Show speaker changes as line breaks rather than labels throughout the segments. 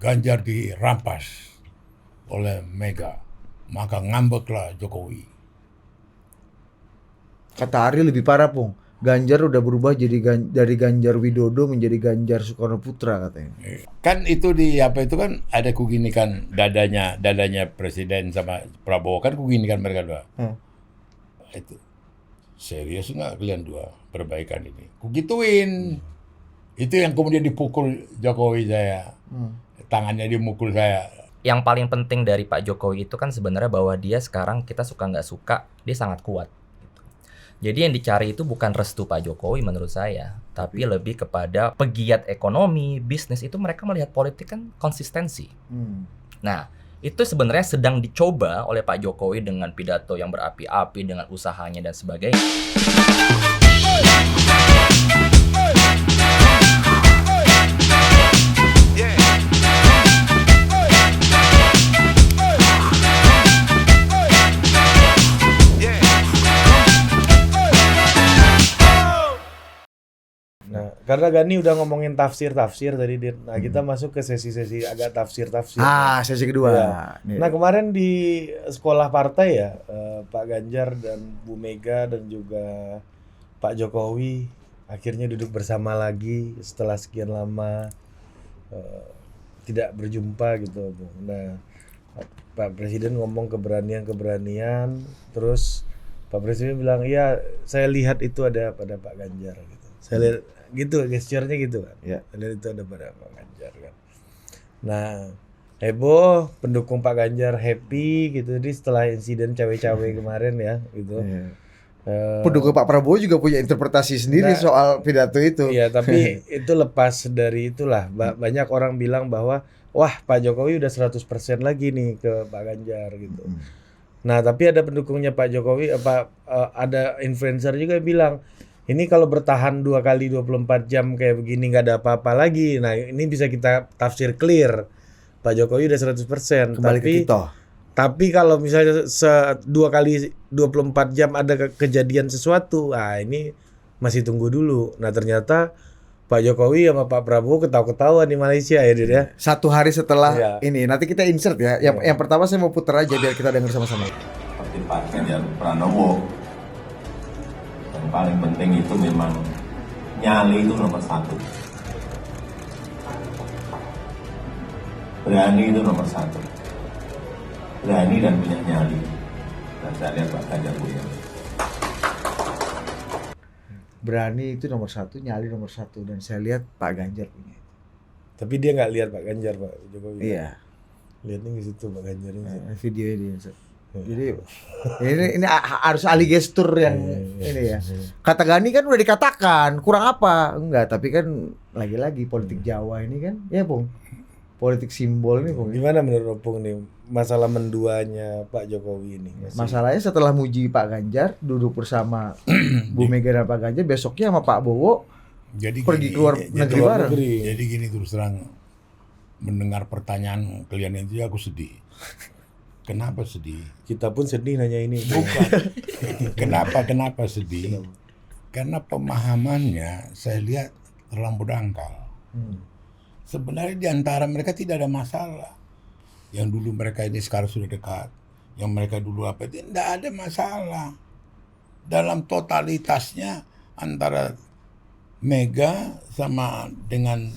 Ganjar dirampas oleh Mega, maka ngambeklah Jokowi.
Kata Ari lebih parah, Pung. Ganjar udah berubah dari Ganjar Widodo menjadi Ganjar Soekarno Putra katanya.
Kan itu di apa itu kan ada kuginikan dadanya presiden sama Prabowo kan kuginikan mereka dua. Itu serius nggak kalian dua perbaikan ini? Kugituin. Itu yang kemudian dipukul Jokowi saya. Tangannya dimukul saya.
Yang paling penting dari Pak Jokowi itu kan sebenarnya bahwa dia sekarang kita suka nggak suka, dia sangat kuat. Gitu. Jadi yang dicari itu bukan restu Pak Jokowi menurut saya, tapi lebih kepada pegiat ekonomi, bisnis itu mereka melihat politik kan konsistensi. Nah, itu sebenarnya sedang dicoba oleh Pak Jokowi dengan pidato yang berapi-api, dengan usahanya dan sebagainya.
Nah, karena Gani udah ngomongin tafsir tadi, Dir. Nah, kita masuk ke sesi-sesi agak tafsir.
Sesi kedua.
Ya. Nah, kemarin di sekolah partai ya, Pak Ganjar dan Bu Mega dan juga Pak Jokowi akhirnya duduk bersama lagi setelah sekian lama tidak berjumpa gitu, Bu. Nah, Pak Presiden ngomong keberanian, terus Pak Presiden bilang, "Iya, saya lihat itu ada pada Pak Ganjar." Gitu. Saya lihat gitu, gesturnya gitu kan. Ya, dan itu ada pada Pak Ganjar kan. Nah, heboh, pendukung Pak Ganjar happy gitu. Jadi setelah insiden cawe-cawe kemarin ya gitu.
Pendukung Pak Prabowo juga punya interpretasi sendiri soal pidato itu.
Iya, tapi itu lepas dari itulah. Banyak orang bilang bahwa wah, Pak Jokowi udah 100% lagi nih ke Pak Ganjar gitu. Nah, tapi ada pendukungnya Pak Jokowi, ada influencer juga yang bilang, ini kalau bertahan 2 kali 24 jam kayak begini nggak ada apa-apa lagi. Nah, ini bisa kita tafsir clear. Pak Jokowi udah 100%.
Kembali ke Tito.
Tapi kalau misalnya 2 kali 24 jam ada kejadian sesuatu, ini masih tunggu dulu. Nah, ternyata Pak Jokowi sama Pak Prabowo ketawa-ketawa di Malaysia ya, Dir ya.
1 hari setelah ini, nanti kita insert ya. Yang pertama saya mau putar aja biar kita dengar sama-sama.
Seperti Pak Ganjar Pranowo, yang paling penting itu memang nyali itu nomor 1. Berani itu nomor 1. Berani dan punya nyali. Dan saya lihat Pak Ganjar punya.
Berani itu nomor 1, nyali nomor 1, dan saya lihat Pak Ganjar punya.
Tapi dia nggak lihat Pak Ganjar, Pak Jokowi.
Iya.
Lihatnya di situ Pak Ganjar ini.
Video ini. Jadi ini harus ahli gestur yang ini ya. Kata Gani kan udah dikatakan, kurang apa? Enggak, tapi kan lagi-lagi politik Jawa ini kan, ya Pung. Politik simbol ini Pung.
Gimana menurut Pung nih masalah menduanya Pak Jokowi ini?
Masalahnya setelah muji Pak Ganjar, duduk bersama Bu Mega dan Pak Ganjar, besoknya sama Pak Bowo pergi keluar negeri bareng.
Jadi gini, terus terang mendengar pertanyaan kalian itu aku sedih. Kenapa sedih?
Kita pun sedih nanya ini.
Bukan. Kenapa sedih? Karena pemahamannya saya lihat terlampau dangkal. Sebenarnya di antara mereka tidak ada masalah. Yang dulu mereka ini sekarang sudah dekat. Yang mereka dulu apa itu tidak ada masalah. Dalam totalitasnya antara Mega sama dengan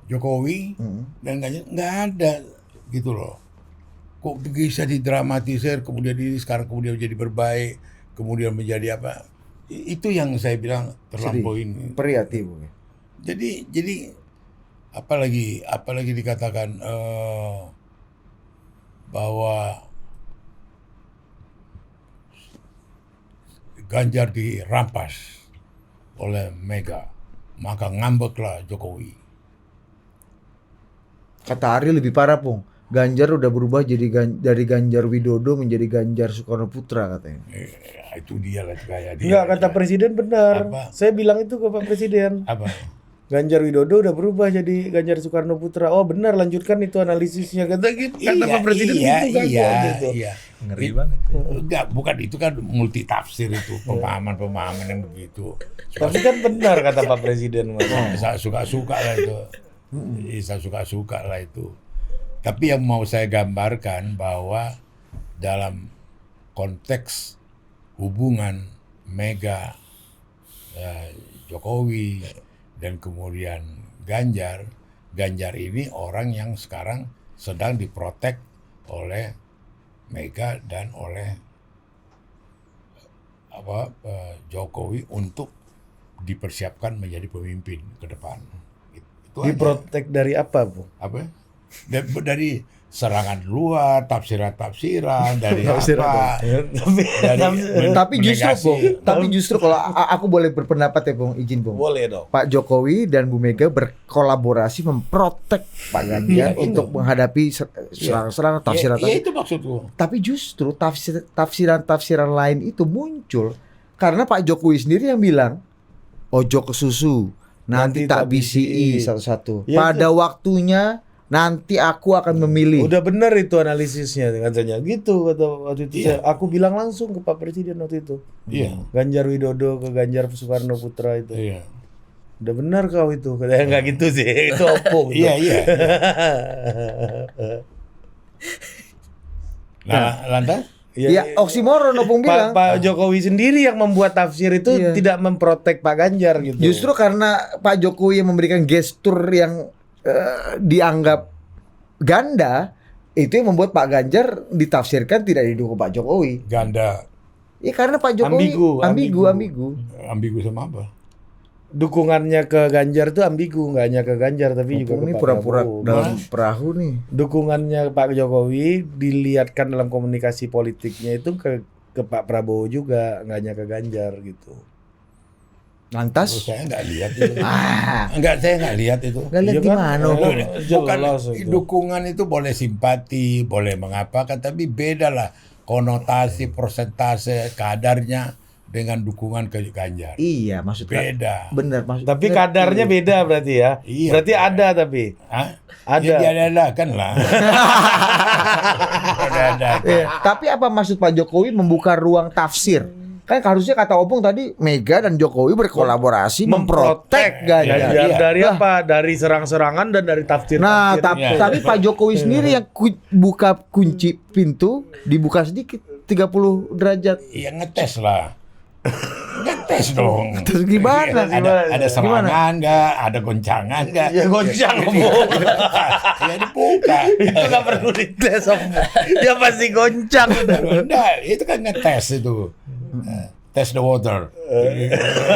Jokowi dan Ganjar nggak ada gitu loh. Kok bisa didramatisir kemudian ini sekarang kemudian menjadi berbaik, kemudian menjadi apa? Itu yang saya bilang terlampau ini.
Perih hati Bu.
Jadi apalagi dikatakan bahwa Ganjar dirampas oleh Mega, maka ngambeklah Jokowi.
Kata Ari lebih parah Pung. Ganjar udah berubah dari Ganjar Widodo menjadi Ganjar Soekarno Putra katanya.
Itu dia lah kayak dia.
Enggak, kata Presiden benar.
Apa?
Saya bilang itu ke Pak Presiden.
Apa?
Ganjar Widodo udah berubah jadi Ganjar Soekarno Putra. Oh benar, lanjutkan itu analisisnya kata Pak Presiden gitu kan.
Iya.
Ngeri banget.
Enggak, bukan itu kan multi tafsir itu, pemahaman yang begitu.
Tapi kan benar kata Pak Presiden.
Suka-suka lah itu. Bisa suka-suka lah itu. Tapi yang mau saya gambarkan bahwa dalam konteks hubungan Mega, Jokowi, dan kemudian Ganjar ini orang yang sekarang sedang diprotek oleh Mega dan oleh Jokowi untuk dipersiapkan menjadi pemimpin ke depan. Itu
Diprotek dari apa, Bu?
apa? Dari serangan luar, tafsiran dari
Tafsir
apa?
Tapi justru
menegasi.
Bung, tapi justru kalau aku boleh berpendapat ya Bung, izin Bung.
Boleh dong.
Pak Jokowi dan Bu Mega berkolaborasi memprotek Pak Ganjar
Iya,
untuk menghadapi serangan-serangan tafsiran.
Ya, itu maksudku.
Tapi justru tafsiran lain itu muncul karena Pak Jokowi sendiri yang bilang ojo ke susu, nanti tak BCI satu-satu.
Ya,
Pada waktunya nanti aku akan memilih.
Udah benar itu analisisnya katanya. Gitu kata waktu itu.
Iya.
Aku bilang langsung ke Pak Presiden waktu itu.
Iya.
Ganjar Widodo ke Ganjar Soekarno Putra itu.
Iya.
Udah benar kau itu. Katanya enggak gitu sih. Itu opung.
Iya, iya. Nah, lantas?
Ya oksimoron Opung bilang.
Pak Jokowi sendiri yang membuat tafsir itu
Iya.
tidak memprotek Pak Ganjar gitu.
Justru karena Pak Jokowi yang memberikan gestur yang dianggap ganda, itu yang membuat Pak Ganjar ditafsirkan tidak didukung Pak Jokowi.
Ganda
Ya karena Pak Jokowi ambigu.
ambigu sama apa?
dukungannya ke Ganjar itu ambigu, nggak hanya ke Ganjar tapi juga
Opung
ke
ini
Pak
pura-pura
Prabowo.
dalam perahu nih.
Dukungannya Pak Jokowi dilihatkan dalam komunikasi politiknya itu ke Pak Prabowo juga, nggak hanya ke Ganjar gitu.
Lantas?
Saya nggak lihat itu.
Ah,
Saya nggak lihat itu.
nggak lihat
Iya kan?
gimana?
Oh,
Opung?
Bukan
jelas itu.
dukungan itu boleh simpati, boleh mengapakan, tapi beda lah konotasi, persentase, kadarnya dengan dukungan ke Ganjar.
Iya, maksudnya
Beda.
bener maksud.
Tapi
ngerti.
kadarnya beda berarti ya.
Iya,
Berarti
beda.
ada tapi.
Hah?
Ada.
Ya, diadakan lah. Ada.
Iya, tapi apa maksud Pak Jokowi membuka ruang tafsir? Kan harusnya kata Opung tadi Mega dan Jokowi berkolaborasi memprotek Ganjar.
Ganjar
Iya.
dari
Lah.
apa? Dari serang-serangan dan dari tafsir.
Nah,
Iya.
tapi Pak Jokowi sendiri yang buka kunci pintu dibuka sedikit 30 derajat.
Ya ngetes lah. Ngetes dong.
Terus gimana?
Ada serangan nggak? Ada goncangan nggak?
Ya goncang Om.
Ya dibuka.
Itu nggak perlu dites Om. Dia pasti goncang.
Enggak, itu kan ngetes itu. Test the water.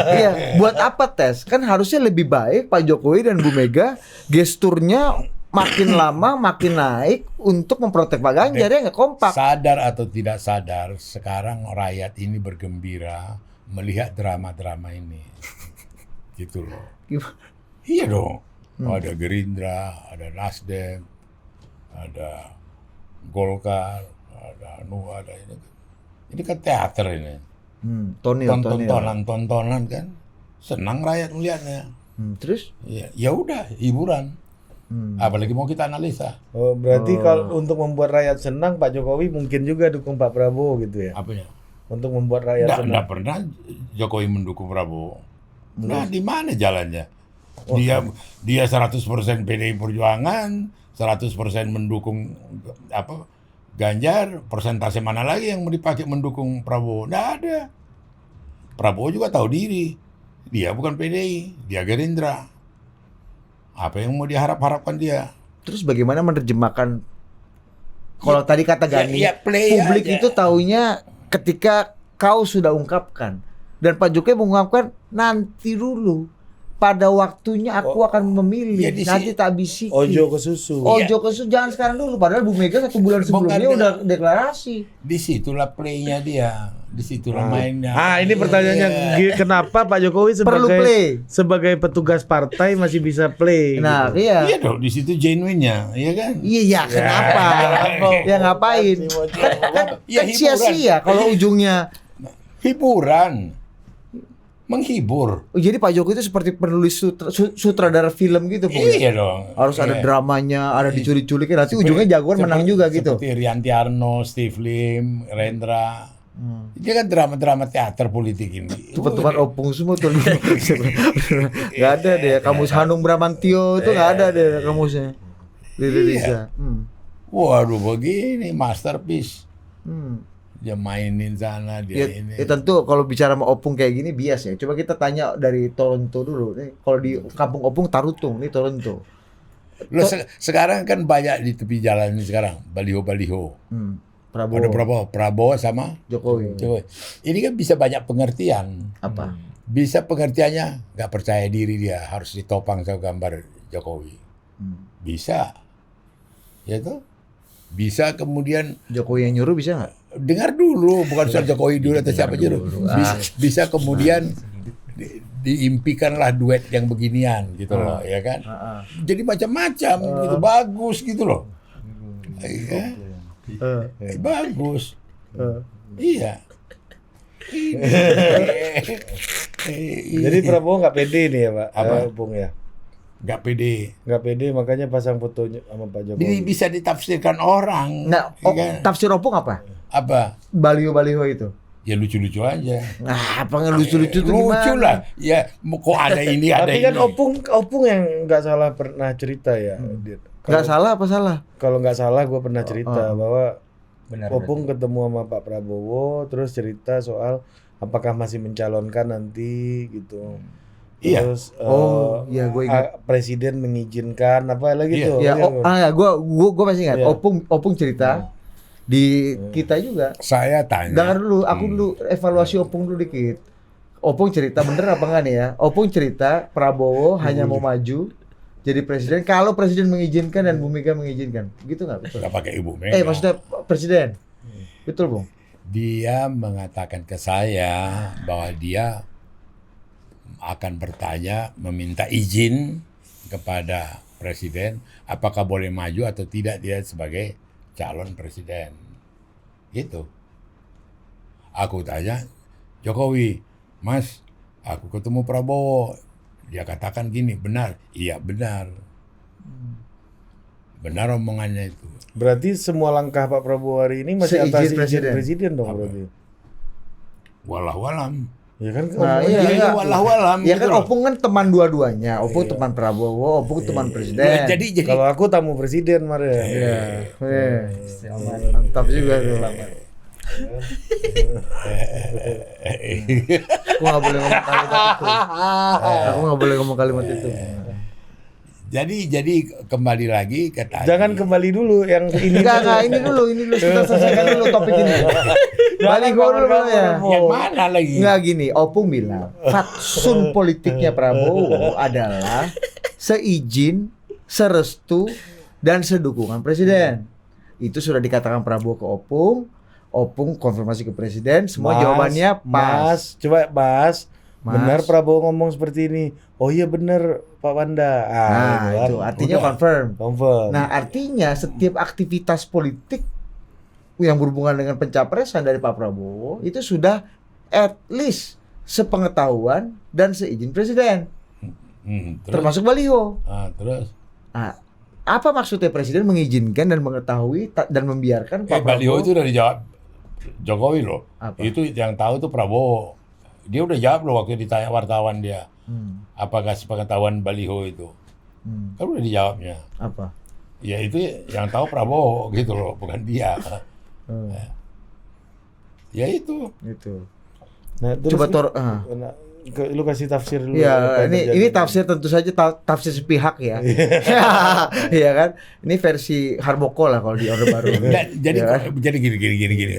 Iya, buat apa tes? Kan harusnya lebih baik Pak Jokowi dan Bu Mega gesturnya makin lama makin naik untuk memprotek Pak Ganjar ya nggak kompak.
Sadar atau tidak sadar, sekarang rakyat ini bergembira melihat drama-drama ini. Gitu loh.
Gimana?
Iya dong. Ada Gerindra, ada Nasdem, ada Golkar, ada ada ini. Ini kan teater ini. Tontonan kan. Senang rakyat melihatnya.
Terus?
Ya udah, hiburan. Apalagi mau kita analisa.
Oh, berarti kalau untuk membuat rakyat senang Pak Jokowi mungkin juga dukung Pak Prabowo gitu ya.
Apanya?
Untuk membuat rakyat senang.
Nggak pernah Jokowi mendukung Prabowo. Nah, di mana jalannya? Dia 100% PDI Perjuangan, 100% mendukung Ganjar, persentase mana lagi yang mau dipakai mendukung Prabowo? Nggak ada. Prabowo juga tahu diri. Dia bukan PDI, dia Gerindra. Apa yang mau diharapkan dia?
Terus bagaimana menerjemahkan kalau tadi kata Gani,
play
publik
aja.
itu taunya ketika kau sudah ungkapkan dan Pak Jokowi mengungkapkan nanti dulu pada waktunya aku akan memilih
Ya,
nanti tak bisiki.
Ojo ke susu.
Ojo ke susu jangan sekarang dulu padahal Bu Mega 1 bulan sebelumnya
Bukan,
udah deklarasi.
Disitulah playnya dia, disitulah mainnya.
Ini pertanyaannya kenapa Pak Jokowi
Perlu play.
sebagai petugas partai masih bisa play?
Nah,
gitu.
iya.
Iya dong, di situ genuine-nya, iya kan?
Iya, kenapa? Ya ngapain? Kan
Ya,
sia-sia kalau ujungnya.
Hiburan, menghibur.
Oh, jadi Pak Jokowi itu seperti penulis sutradara film gitu, Bung.
Iya dong.
Harus ada
Iya.
dramanya, ada diculik-culikin, nanti ujungnya jagoan menang juga gitu.
Seperti Rianti Arno, Steve Lim, Rendra, Dia kan drama-drama teater politik ini.
Teman-teman opung semua tuh. Nggak ada deh. Kamus Hanung Bramantio itu nggak ada deh kamusnya di Indonesia.
Waduh, begini masterpiece.
Hmm.
Dia mainin sana, dia ini.
Ya tentu kalau bicara sama opung kayak gini bias ya. Coba kita tanya dari Toronto dulu. Nih, kalau di kampung opung Tarutung, nih Toronto.
Loh, sekarang kan banyak di tepi jalan ini sekarang baliho-baliho.
Prabowo.
Ada Prabowo sama
Jokowi.
Jokowi. Ini kan bisa banyak pengertian.
Apa?
Bisa pengertiannya nggak percaya diri dia harus ditopang sama gambar Jokowi. Bisa, ya tuh. Bisa kemudian
Jokowi yang nyuruh bisa nggak?
dengar dulu, bukan soal Jokowi dulu atau siapa dulu. Bisa kemudian diimpikanlah duet yang beginian gitu loh, ya kan? Jadi macam-macam, gitu bagus gitu loh. Iya. Bagus. Iya.
Jadi Prabowo nggak pede nih ya Pak?
Apa?
Bung ya?
Nggak pede.
Nggak pede makanya pasang fotonya sama Pak Jokowi.
Bisa ditafsirkan orang.
Nah,
ya kan?
tafsir opung apa?
Apa?
Baliho-baliho itu.
Ya lucu-lucu aja.
Nah, apa nggak lucu-lucu tuh
Lucu
gimana?
lah. Ya kok ada ini ada
Tapi
ini.
kan opung yang nggak salah pernah cerita ya.
Nggak salah apa salah?
Kalau nggak salah gue pernah cerita bahwa
Benar.
Opung ketemu sama Pak Prabowo terus cerita soal apakah masih mencalonkan nanti gitu.
Iya.
Terus
iya gue ingat.
Presiden mengizinkan apa lagi
Iya.
tuh?
Ya,
Iya,
gue masih ingat.
Iya.
Opung cerita di kita juga.
Saya tanya.
Dengar dulu, aku dulu evaluasi Opung dulu dikit. Opung cerita bener apa enggak nih ya? Opung cerita Prabowo hanya mau maju jadi presiden kalau presiden mengizinkan dan Bu Mega mengizinkan. Gitu nggak? Betul.
Nggak pakai Ibu Mega.
Maksudnya presiden. Betul, Bung.
Dia mengatakan ke saya bahwa dia akan bertanya, meminta izin kepada presiden apakah boleh maju atau tidak dia sebagai calon presiden. Gitu. Aku tanya, Jokowi, Mas, aku ketemu Prabowo. Dia katakan gini, benar? Iya, benar. Benar omongannya itu.
Berarti semua langkah Pak Prabowo hari ini masih atas izin presiden dong berarti.
Wallahualam.
Ya kan?
Nah,
Iya, wallahualam.
Ya
gitu
kan
loh.
Opung kan teman dua-duanya. Opung teman Prabowo, Opung teman presiden.
Jadi
Kalau aku tamu presiden kemarin.
Iya. Mantap juga tuh. Aku nggak boleh ngomong kalimat itu. Aku nggak boleh ngomong kalimat itu.
Jadi kembali lagi ke tadi.
Jangan kembali dulu yang ini.
Enggak, ini dulu kita selesaikan dulu topik ini. Balik dulu ya.
Yang mana lagi?
Enggak gini, Opung bilang fatsun politiknya Prabowo adalah seizin, serestu, dan sedukungan presiden. Itu sudah dikatakan Prabowo ke Opung konfirmasi ke presiden, semua jawabannya pas.
Coba benar Prabowo ngomong seperti ini. Oh iya benar Pak Wanda.
Nah, itu artinya confirm. Nah,
Nah,
artinya setiap aktivitas politik yang berhubungan dengan pencapresan dari Pak Prabowo itu sudah at least sepengetahuan dan seizin presiden. Termasuk baliho.
Terus
Apa maksudnya presiden mengizinkan dan mengetahui dan membiarkan Pak
baliho
Prabowo?
itu udah dijawab Jokowi loh.
Apa?
Itu yang tahu itu Prabowo. Dia udah jawab loh waktu ditanya wartawan dia. Apakah sepengetahuan baliho itu? Kan udah dijawabnya.
Apa?
Ya itu yang tahu Prabowo gitu loh, bukan dia. Ya itu.
Itu.
nah terus
Coba
lu kasih tafsir dulu.
Ya,
apa yang
ini
terjadi.
tafsir tentu saja tafsir sepihak ya. Iya kan? Ini versi Harmoko lah kalau di Orde Baru.
Jadi
Ya kan?
jadi gini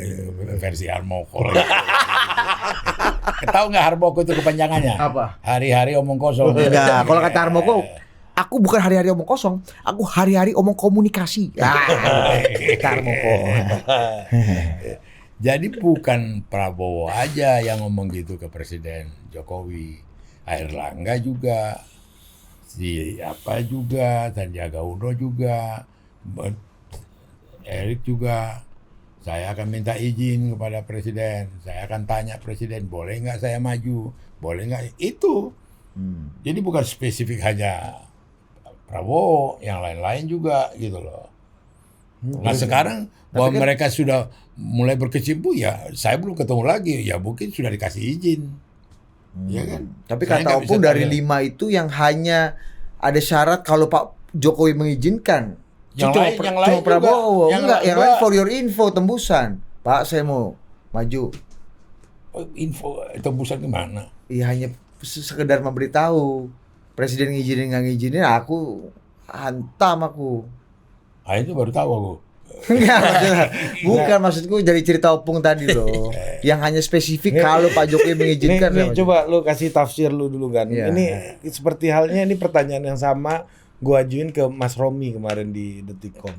versi Harmoko. Tahu nggak Harmoko itu kepanjangannya?
Apa?
Hari-hari omong kosong.
Enggak, kalau kata Harmoko, aku bukan hari-hari omong kosong, aku hari-hari omong komunikasi. Kata Harmoko.
Jadi bukan Prabowo aja yang ngomong gitu ke Presiden Jokowi, Airlangga juga, si apa juga, Sandiaga Uno juga, Erik juga. Saya akan minta izin kepada Presiden, saya akan tanya Presiden, boleh nggak saya maju, boleh nggak itu. Jadi bukan spesifik hanya Prabowo, yang lain-lain juga gitu loh. Nah sekarang bahwa
kan-
mereka sudah mulai berkecimpung, ya saya belum ketemu lagi, ya mungkin sudah dikasih izin, ya kan?
Tapi
Saya
kata
nggak bisa
Opung dari
tanya.
5 itu yang hanya ada syarat kalau Pak Jokowi mengizinkan.
Yang
Cuma
lain- yang lain
cuma
juga.
Prabowo.
Yang
Enggak, yang lain
enggak.
for your info tembusan. Pak, saya mau maju.
Info tembusan kemana?
Iya, hanya sekedar memberitahu. Presiden ngizinin nggak ngizinin, aku hantam aku.
Ah itu baru tahu aku.
Enggak, bukan maksudku dari cerita Opung tadi loh. Yang hanya spesifik kalau Pak Jokowi mengizinkan.
Nih,
saya maju.
coba lu kasih tafsir lu dulu kan.
Iya.
Ini seperti halnya ini pertanyaan yang sama gua ajuin ke Mas Romi kemarin di Detikcom.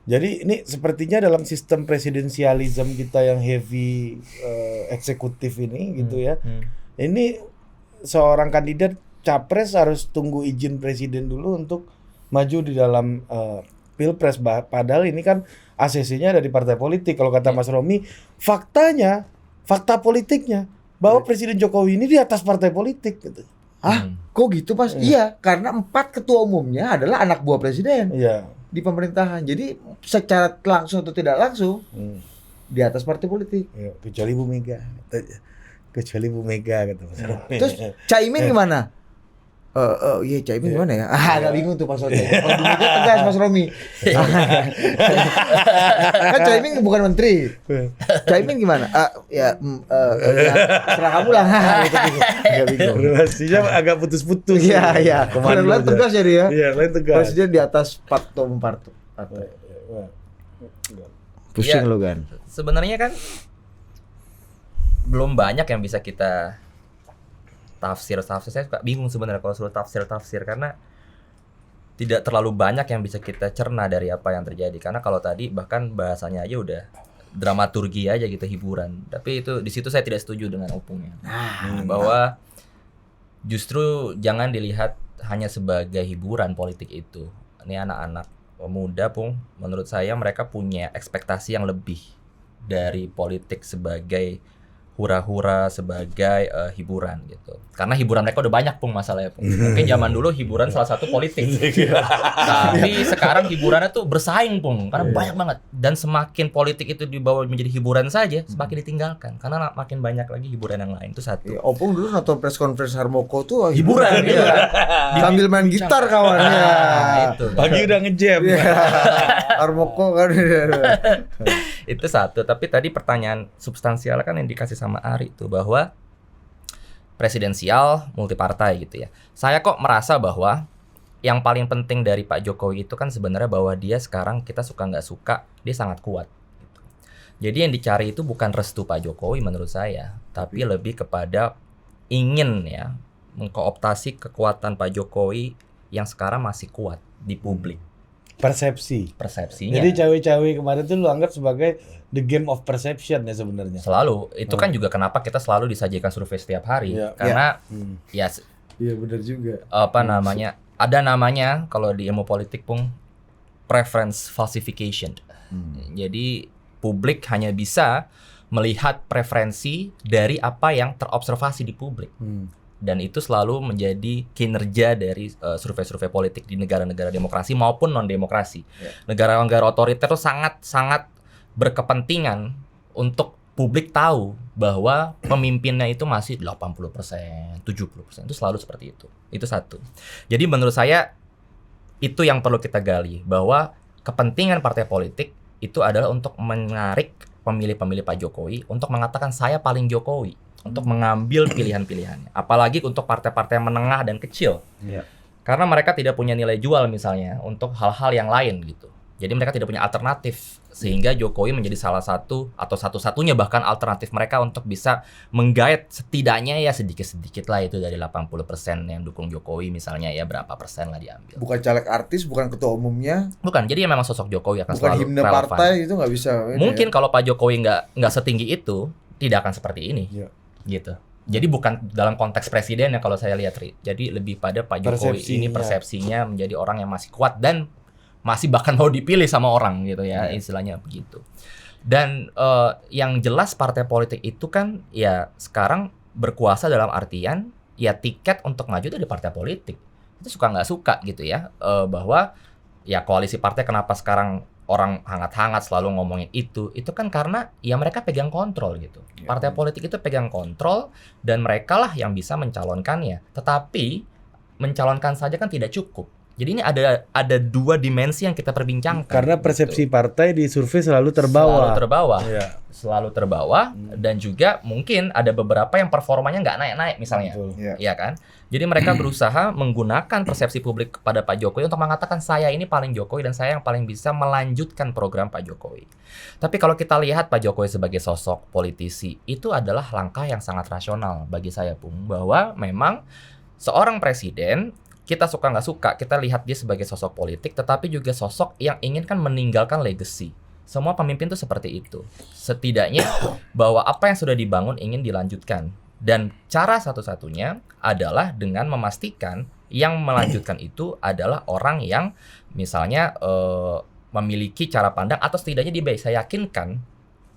Jadi ini sepertinya dalam sistem presidensialism kita yang heavy eksekutif ini gitu ya. Ini seorang kandidat capres harus tunggu izin presiden dulu untuk maju di dalam pilpres. Padahal ini kan ACC-nya ada di partai politik. Kalau kata Mas Romi, fakta politiknya bahwa Presiden Jokowi ini di atas partai politik gitu.
Hah? Kok gitu Mas? Iya, karena 4 ketua umumnya adalah anak buah presiden
Iya.
di pemerintahan. Jadi secara langsung atau tidak langsung di atas partai politik.
Iya, kecuali Bu Mega. Kecuali Bu Mega kata Mas Romi.
Terus Caimin gimana? Iya Caimin gimana ya? Agak bingung tuh Mas Romi. Kalau Bu Mega tegas Mas Romi. Kan Caimin bukan menteri. Caimin gimana? Ya serah kamu lah. Gitu, agak bingung.
Relasinya agak putus-putus.
Iya, iya. Benar-benar tegas ya dia.
Iya, lain tegas.
Presiden di atas partai. Pusing
Ya,
lo kan.
Sebenarnya kan belum banyak yang bisa kita tafsir. Saya suka bingung sebenarnya kalau suruh tafsir karena tidak terlalu banyak yang bisa kita cerna dari apa yang terjadi. Karena kalau tadi bahkan bahasanya aja udah dramaturgi aja gitu, hiburan. Tapi itu di situ saya tidak setuju dengan Opungnya. Bahwa justru jangan dilihat hanya sebagai hiburan politik itu. Ini anak-anak muda, Pung, menurut saya mereka punya ekspektasi yang lebih dari politik sebagai hura-hura, sebagai hiburan gitu. Karena hiburan mereka udah banyak, Pung, masalahnya, Pung. Mungkin zaman dulu hiburan salah satu politik. Tapi sekarang hiburannya tuh bersaing, Pung, karena banyak banget. Dan semakin politik itu dibawa menjadi hiburan saja, semakin ditinggalkan. Karena makin banyak lagi hiburan yang lain, itu satu.
Ya, Opung dulu nonton press conference Harmoko tuh
Hiburan,
ya. Sambil main gitar kawannya.
Nah, itu.
Pagi udah ngejam.
Iya. Harmoko kan.
Itu satu. Tapi tadi pertanyaan substansial kan yang dikasih sama Ari tuh, bahwa presidensial multipartai gitu ya. Saya kok merasa bahwa yang paling penting dari Pak Jokowi itu kan sebenarnya bahwa dia sekarang, kita suka nggak suka, dia sangat kuat gitu. Jadi yang dicari itu bukan restu Pak Jokowi menurut saya, tapi lebih kepada ingin ya mengkooptasi kekuatan Pak Jokowi yang sekarang masih kuat di publik. Persepsinya.
Jadi cawe-cawe kemarin tuh lu anggap sebagai the game of perception ya sebenarnya.
Selalu. Itu kan juga kenapa kita selalu disajikan survei setiap hari.
Iya.
Karena ya
Iya benar juga.
apa namanya? Ada namanya kalau di ilmu politik, Pung, preference falsification. Jadi publik hanya bisa melihat preferensi dari apa yang terobservasi di publik. Dan itu selalu menjadi kinerja dari survei-survei politik di negara-negara demokrasi maupun non-demokrasi. Negara-negara otoriter itu sangat berkepentingan untuk publik tahu bahwa pemimpinnya itu masih 80%, 70%. Itu selalu seperti itu. Itu satu. Jadi menurut saya itu yang perlu kita gali, bahwa kepentingan partai politik itu adalah untuk menarik pemilih-pemilih Pak Jokowi untuk mengatakan saya paling Jokowi, untuk mengambil pilihan-pilihannya. Apalagi untuk partai-partai menengah dan kecil. Karena mereka tidak punya nilai jual misalnya untuk hal-hal yang lain gitu. Jadi mereka tidak punya alternatif, sehingga Jokowi menjadi salah satu atau satu-satunya bahkan alternatif mereka untuk bisa menggait setidaknya ya sedikit-sedikit lah itu dari 80% yang dukung Jokowi misalnya, ya berapa persen lah diambil.
Bukan caleg artis, bukan ketua umumnya,
Bukan, jadi memang sosok Jokowi akan
bukan
selalu
himne
relevan.
partai itu nggak bisa.
Mungkin kalau Pak Jokowi nggak setinggi itu, tidak akan seperti ini, gitu. Jadi bukan dalam konteks presiden ya kalau saya lihat, Ri. Jadi lebih pada Pak Jokowi ini persepsinya menjadi orang yang masih kuat dan masih bahkan mau dipilih sama orang gitu ya, istilahnya begitu. Dan yang jelas partai politik itu kan ya sekarang berkuasa dalam artian ya tiket untuk maju dari partai politik. Itu suka nggak suka gitu ya, bahwa ya koalisi partai kenapa sekarang orang hangat-hangat selalu ngomongin itu kan karena ya mereka pegang kontrol gitu. Partai politik itu pegang kontrol dan mereka lah yang bisa mencalonkannya. Tetapi mencalonkan saja kan tidak cukup. Jadi ini ada dua dimensi yang kita perbincangkan.
Karena persepsi partai di survei selalu terbawa.
Selalu terbawa dan juga mungkin ada beberapa yang performanya nggak naik-naik misalnya. Iya kan? Jadi mereka berusaha menggunakan persepsi publik kepada Pak Jokowi untuk mengatakan saya ini paling Jokowi dan saya yang paling bisa melanjutkan program Pak Jokowi. Tapi kalau kita lihat Pak Jokowi sebagai sosok politisi, itu adalah langkah yang sangat rasional bagi saya, Pung, bahwa memang seorang presiden, kita suka nggak suka, kita lihat dia sebagai sosok politik, tetapi juga sosok yang ingin kan meninggalkan legacy. Semua pemimpin itu seperti itu. Setidaknya bahwa apa yang sudah dibangun ingin dilanjutkan. Dan cara satu-satunya adalah dengan memastikan yang melanjutkan itu adalah orang yang misalnya memiliki cara pandang atau setidaknya dia bisa yakinkan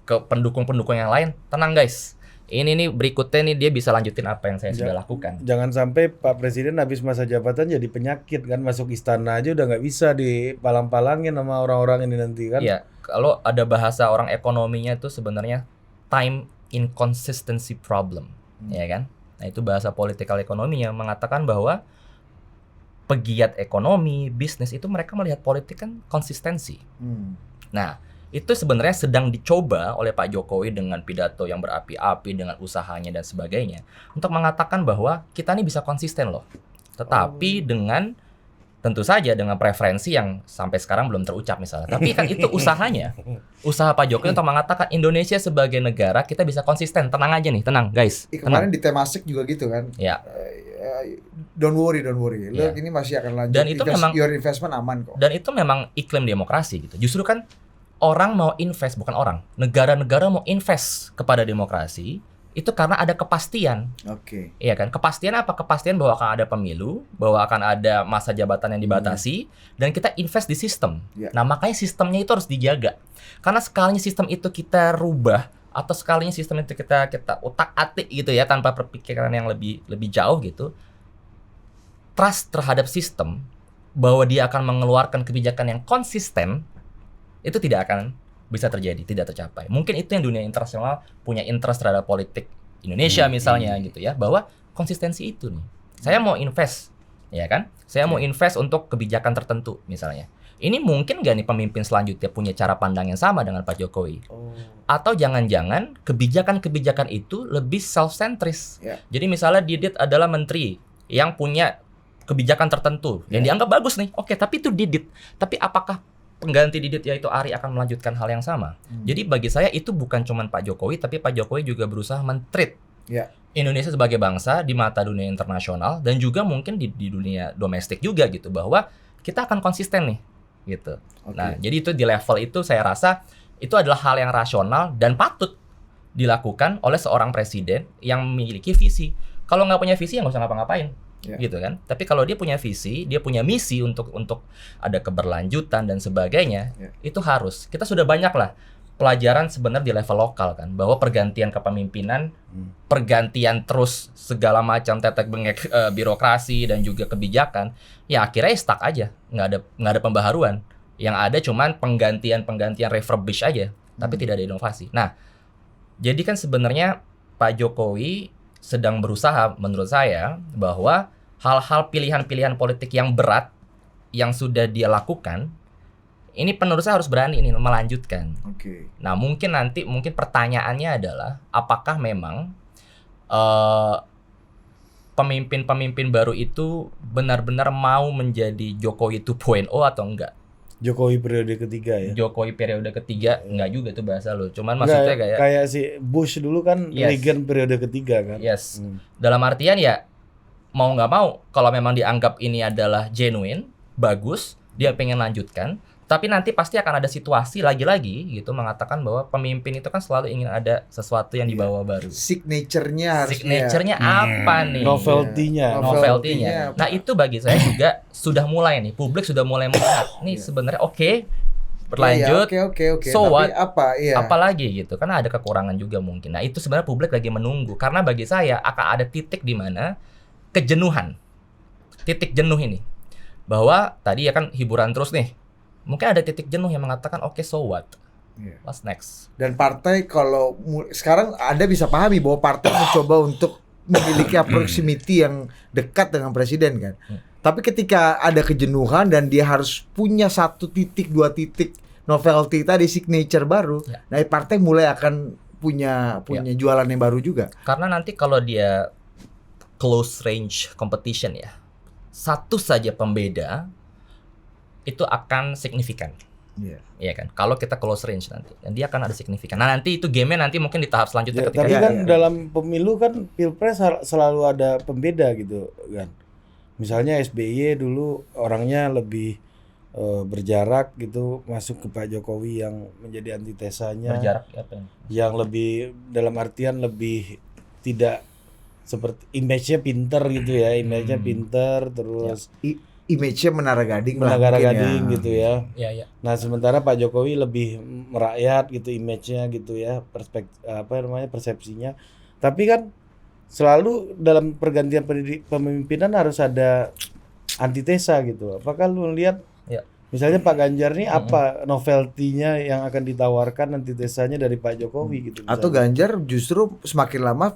ke pendukung-pendukung yang lain, tenang guys. Ini nih berikutnya nih dia bisa lanjutin apa yang saya sudah lakukan.
Jangan sampai Pak Presiden habis masa jabatan jadi penyakit kan, masuk istana aja udah nggak bisa dipalang-palangin sama orang-orang ini nanti kan.
Iya, kalau ada bahasa orang ekonominya itu sebenarnya time inconsistency problem, ya kan? Nah itu bahasa politikal ekonominya mengatakan bahwa pegiat ekonomi, bisnis itu mereka melihat politik kan konsistensi. Nah itu sebenarnya sedang dicoba oleh Pak Jokowi dengan pidato yang berapi-api, dengan usahanya dan sebagainya, untuk mengatakan bahwa kita ini bisa konsisten loh. Tetapi dengan tentu saja dengan preferensi yang sampai sekarang belum terucap misalnya. Tapi kan itu usahanya. Usaha Pak Jokowi untuk mengatakan Indonesia sebagai negara kita bisa konsisten. Tenang aja nih, tenang guys.
Kemarin di Temasek juga gitu kan.
Ya.
Don't worry. Look, ini masih akan lanjut.
Dan itu memang
your investment aman kok.
Dan itu memang iklim demokrasi gitu. Justru kan orang mau invest, bukan orang. Negara-negara mau invest kepada demokrasi itu karena ada kepastian. Iya kan? Kepastian apa? Kepastian bahwa akan ada pemilu, bahwa akan ada masa jabatan yang dibatasi, dan kita invest di sistem. Nah, makanya sistemnya itu harus dijaga. Karena sekalinya sistem itu kita rubah atau sekalinya sistem itu kita utak-atik gitu ya, tanpa perpikiran yang lebih jauh gitu. Trust terhadap sistem bahwa dia akan mengeluarkan kebijakan yang konsisten itu tidak akan bisa terjadi, tidak tercapai. Mungkin itu yang dunia internasional punya interest terhadap politik Indonesia misalnya gitu ya, bahwa konsistensi itu nih. Saya mau invest, ya kan? Saya mau invest untuk kebijakan tertentu misalnya. Ini mungkin nggak nih pemimpin selanjutnya punya cara pandang yang sama dengan Pak Jokowi? Atau jangan-jangan kebijakan-kebijakan itu lebih self-centris. Jadi misalnya Didit adalah menteri yang punya kebijakan tertentu yang dianggap bagus nih. Oke, tapi itu Didit. Tapi apakah pengganti Didit yaitu Ari akan melanjutkan hal yang sama? Jadi bagi saya itu bukan cuma Pak Jokowi, tapi Pak Jokowi juga berusaha men-treat Indonesia sebagai bangsa di mata dunia internasional dan juga mungkin di dunia domestik juga gitu, bahwa kita akan konsisten nih gitu. Nah, jadi itu di level itu saya rasa itu adalah hal yang rasional dan patut dilakukan oleh seorang presiden yang memiliki visi. Kalau nggak punya visi ya nggak usah ngapa-ngapain. Gitu kan. Tapi kalau dia punya visi, dia punya misi untuk ada keberlanjutan dan sebagainya, itu harus. Kita sudah banyak lah pelajaran sebenarnya di level lokal kan, bahwa pergantian kepemimpinan, pergantian terus segala macam tetek bengek birokrasi dan juga kebijakan, ya akhirnya stuck aja, nggak ada pembaharuan. Yang ada cuman penggantian refurbish aja, tapi tidak ada inovasi. Nah, jadi kan sebenarnya Pak Jokowi sedang berusaha menurut saya bahwa hal-hal pilihan-pilihan politik yang berat yang sudah dia lakukan ini menurut saya harus berani ini melanjutkan. Nah mungkin pertanyaannya adalah apakah memang pemimpin-pemimpin baru itu benar-benar mau menjadi Jokowi 2.0 atau enggak?
Jokowi periode ketiga ya.
Jokowi periode ketiga enggak juga tuh bahasa lo. Cuman maksudnya
kayak si Bush dulu kan Reagan periode ketiga kan.
Dalam artian ya mau nggak mau kalau memang dianggap ini adalah genuine, bagus, dia pengen lanjutkan, tapi nanti pasti akan ada situasi lagi-lagi gitu mengatakan bahwa pemimpin itu kan selalu ingin ada sesuatu yang dibawa baru.
Signature-nya
apa nih? Novelty-nya. Nah, itu bagi saya juga sudah mulai nih. Publik sudah mulai melihat. Nih sebenarnya berlanjut. So what? Apalagi gitu. Karena ada kekurangan juga mungkin. Nah, itu sebenarnya publik lagi menunggu karena bagi saya akan ada titik di mana kejenuhan. Titik jenuh ini. Bahwa tadi ya kan hiburan terus nih. Mungkin ada titik jenuh yang mengatakan oke, so what?
Iya.
What's next?
Dan partai kalau sekarang Anda bisa pahami bahwa partai mencoba untuk memiliki proximity yang dekat dengan presiden kan. Tapi ketika ada kejenuhan dan dia harus punya 1 titik 2 titik novelty tadi, signature baru, nah partai mulai akan punya jualan yang baru juga.
Karena nanti kalau dia close range competition ya, satu saja pembeda itu akan signifikan. Iya kan? Kalau kita close range nanti, dan dia akan ada signifikan. Nah nanti itu game-nya nanti mungkin di tahap selanjutnya ketika
tapi kan dalam pemilu kan pilpres selalu ada pembeda gitu kan. Misalnya SBY dulu orangnya lebih berjarak gitu, masuk ke Pak Jokowi yang menjadi antitesanya.
berjarak apa?
Yang lebih dalam artian lebih tidak seperti image-nya pinter gitu ya, image-nya pinter terus
Image-nya Menara Gading lah
Menara
mungkin
Gading gitu ya.
Iya.
Nah, sementara Pak Jokowi lebih merakyat gitu image-nya gitu ya, persepsinya. Tapi kan selalu dalam pergantian pemimpinan harus ada antitesa gitu. Apakah lu lihat misalnya Pak Ganjar nih apa novelty-nya yang akan ditawarkan antitesanya dari Pak Jokowi gitu misalnya.
Atau Ganjar justru semakin lama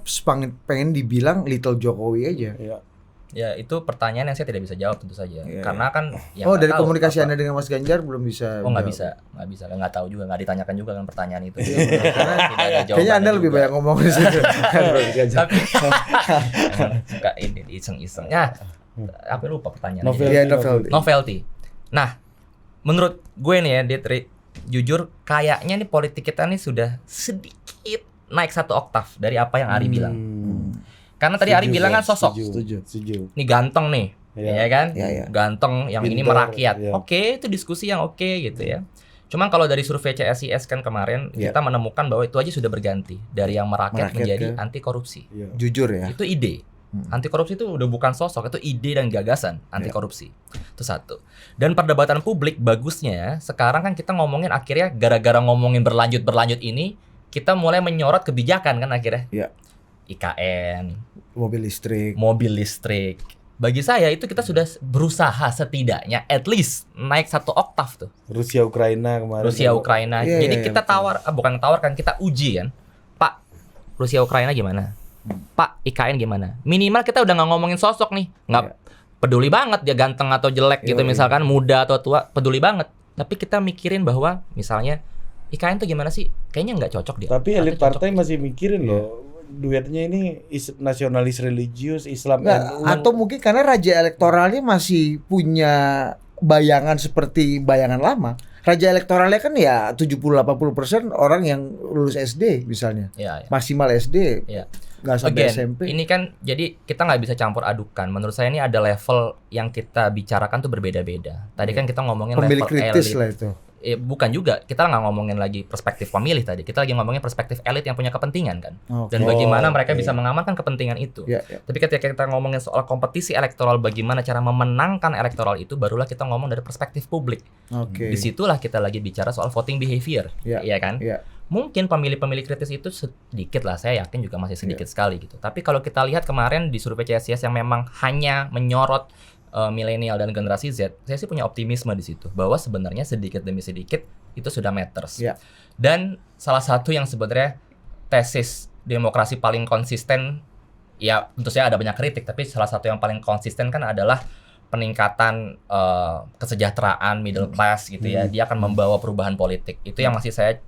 pengen dibilang little Jokowi aja.
Ya itu pertanyaan yang saya tidak bisa jawab tentu saja. Karena kan
dari komunikasi Anda dengan Mas Ganjar belum bisa.
Oh nggak bisa, nggak tahu juga, nggak ditanyakan juga kan pertanyaan itu. Karena tidak ada jawabannya.
Kayaknya Anda lebih banyak ngomong di situ.
Tapi suka ini iseng-iseng. Ya, apa lupa pertanyaan. Novelty. Nah, menurut gue nih ya, jujur kayaknya nih politik kita nih sudah sedikit naik 1 oktav dari apa yang Ari bilang. Karena tadi Ari bilang kan sosok.
Setuju.
Ini ganteng nih, ya kan? Ganteng, yang ini merakyat.
Ya.
Oke, itu diskusi yang oke gitu ya. Cuman kalau dari survei CSIS kan kemarin kita menemukan bahwa itu aja sudah berganti dari yang merakyat menjadi anti korupsi.
Jujur ya.
Itu ide. Anti korupsi itu udah bukan sosok, itu ide dan gagasan anti korupsi. Itu satu. Dan perdebatan publik bagusnya sekarang kan kita ngomongin akhirnya gara-gara ngomongin berlanjut ini kita mulai menyorot kebijakan kan akhirnya. IKN,
mobil listrik.
Bagi saya itu kita sudah berusaha setidaknya at least naik 1 oktav tuh.
Rusia Ukraina kemarin.
Jadi kita bukan tawarkan, kita uji kan. Pak, Rusia Ukraina gimana? Pak, IKN gimana? Minimal kita udah nggak ngomongin sosok nih. Nggak peduli banget dia ganteng atau jelek gitu misalkan, muda atau tua, peduli banget. Tapi kita mikirin bahwa misalnya IKN tuh gimana sih? Kayaknya nggak cocok dia.
Tapi elit partai masih mikirin loh. Duetnya ini nasionalis religius Islam
atau mungkin karena raja elektoralnya masih punya bayangan seperti bayangan lama. Raja elektoralnya kan ya 70-80% orang yang lulus SD misalnya. Maksimal SD. Nggak sampai SMP.
Ini kan jadi kita nggak bisa campur adukan. Menurut saya ini ada level yang kita bicarakan tuh berbeda-beda. Tadi kan kita ngomongin
pemilih
level
kritis
elit.
lah itu.
Bukan juga, kita nggak ngomongin lagi perspektif pemilih tadi. Kita lagi ngomongin perspektif elit yang punya kepentingan kan. Dan bagaimana mereka bisa mengamankan kepentingan itu. Tapi ketika kita ngomongin soal kompetisi elektoral, bagaimana cara memenangkan elektoral itu, barulah kita ngomong dari perspektif publik. Disitulah kita lagi bicara soal voting behavior, iya kan? Mungkin pemilih-pemilih kritis itu sedikit lah, saya yakin juga masih sedikit sekali gitu. Tapi kalau kita lihat kemarin di survei CSIS yang memang hanya menyorot milenial dan generasi Z, saya sih punya optimisme di situ bahwa sebenarnya sedikit demi sedikit itu sudah matters. Dan salah satu yang sebenarnya tesis demokrasi paling konsisten, ya tentu saja ada banyak kritik, tapi salah satu yang paling konsisten kan adalah peningkatan kesejahteraan middle class gitu ya. Dia akan membawa perubahan politik. Itu yang masih saya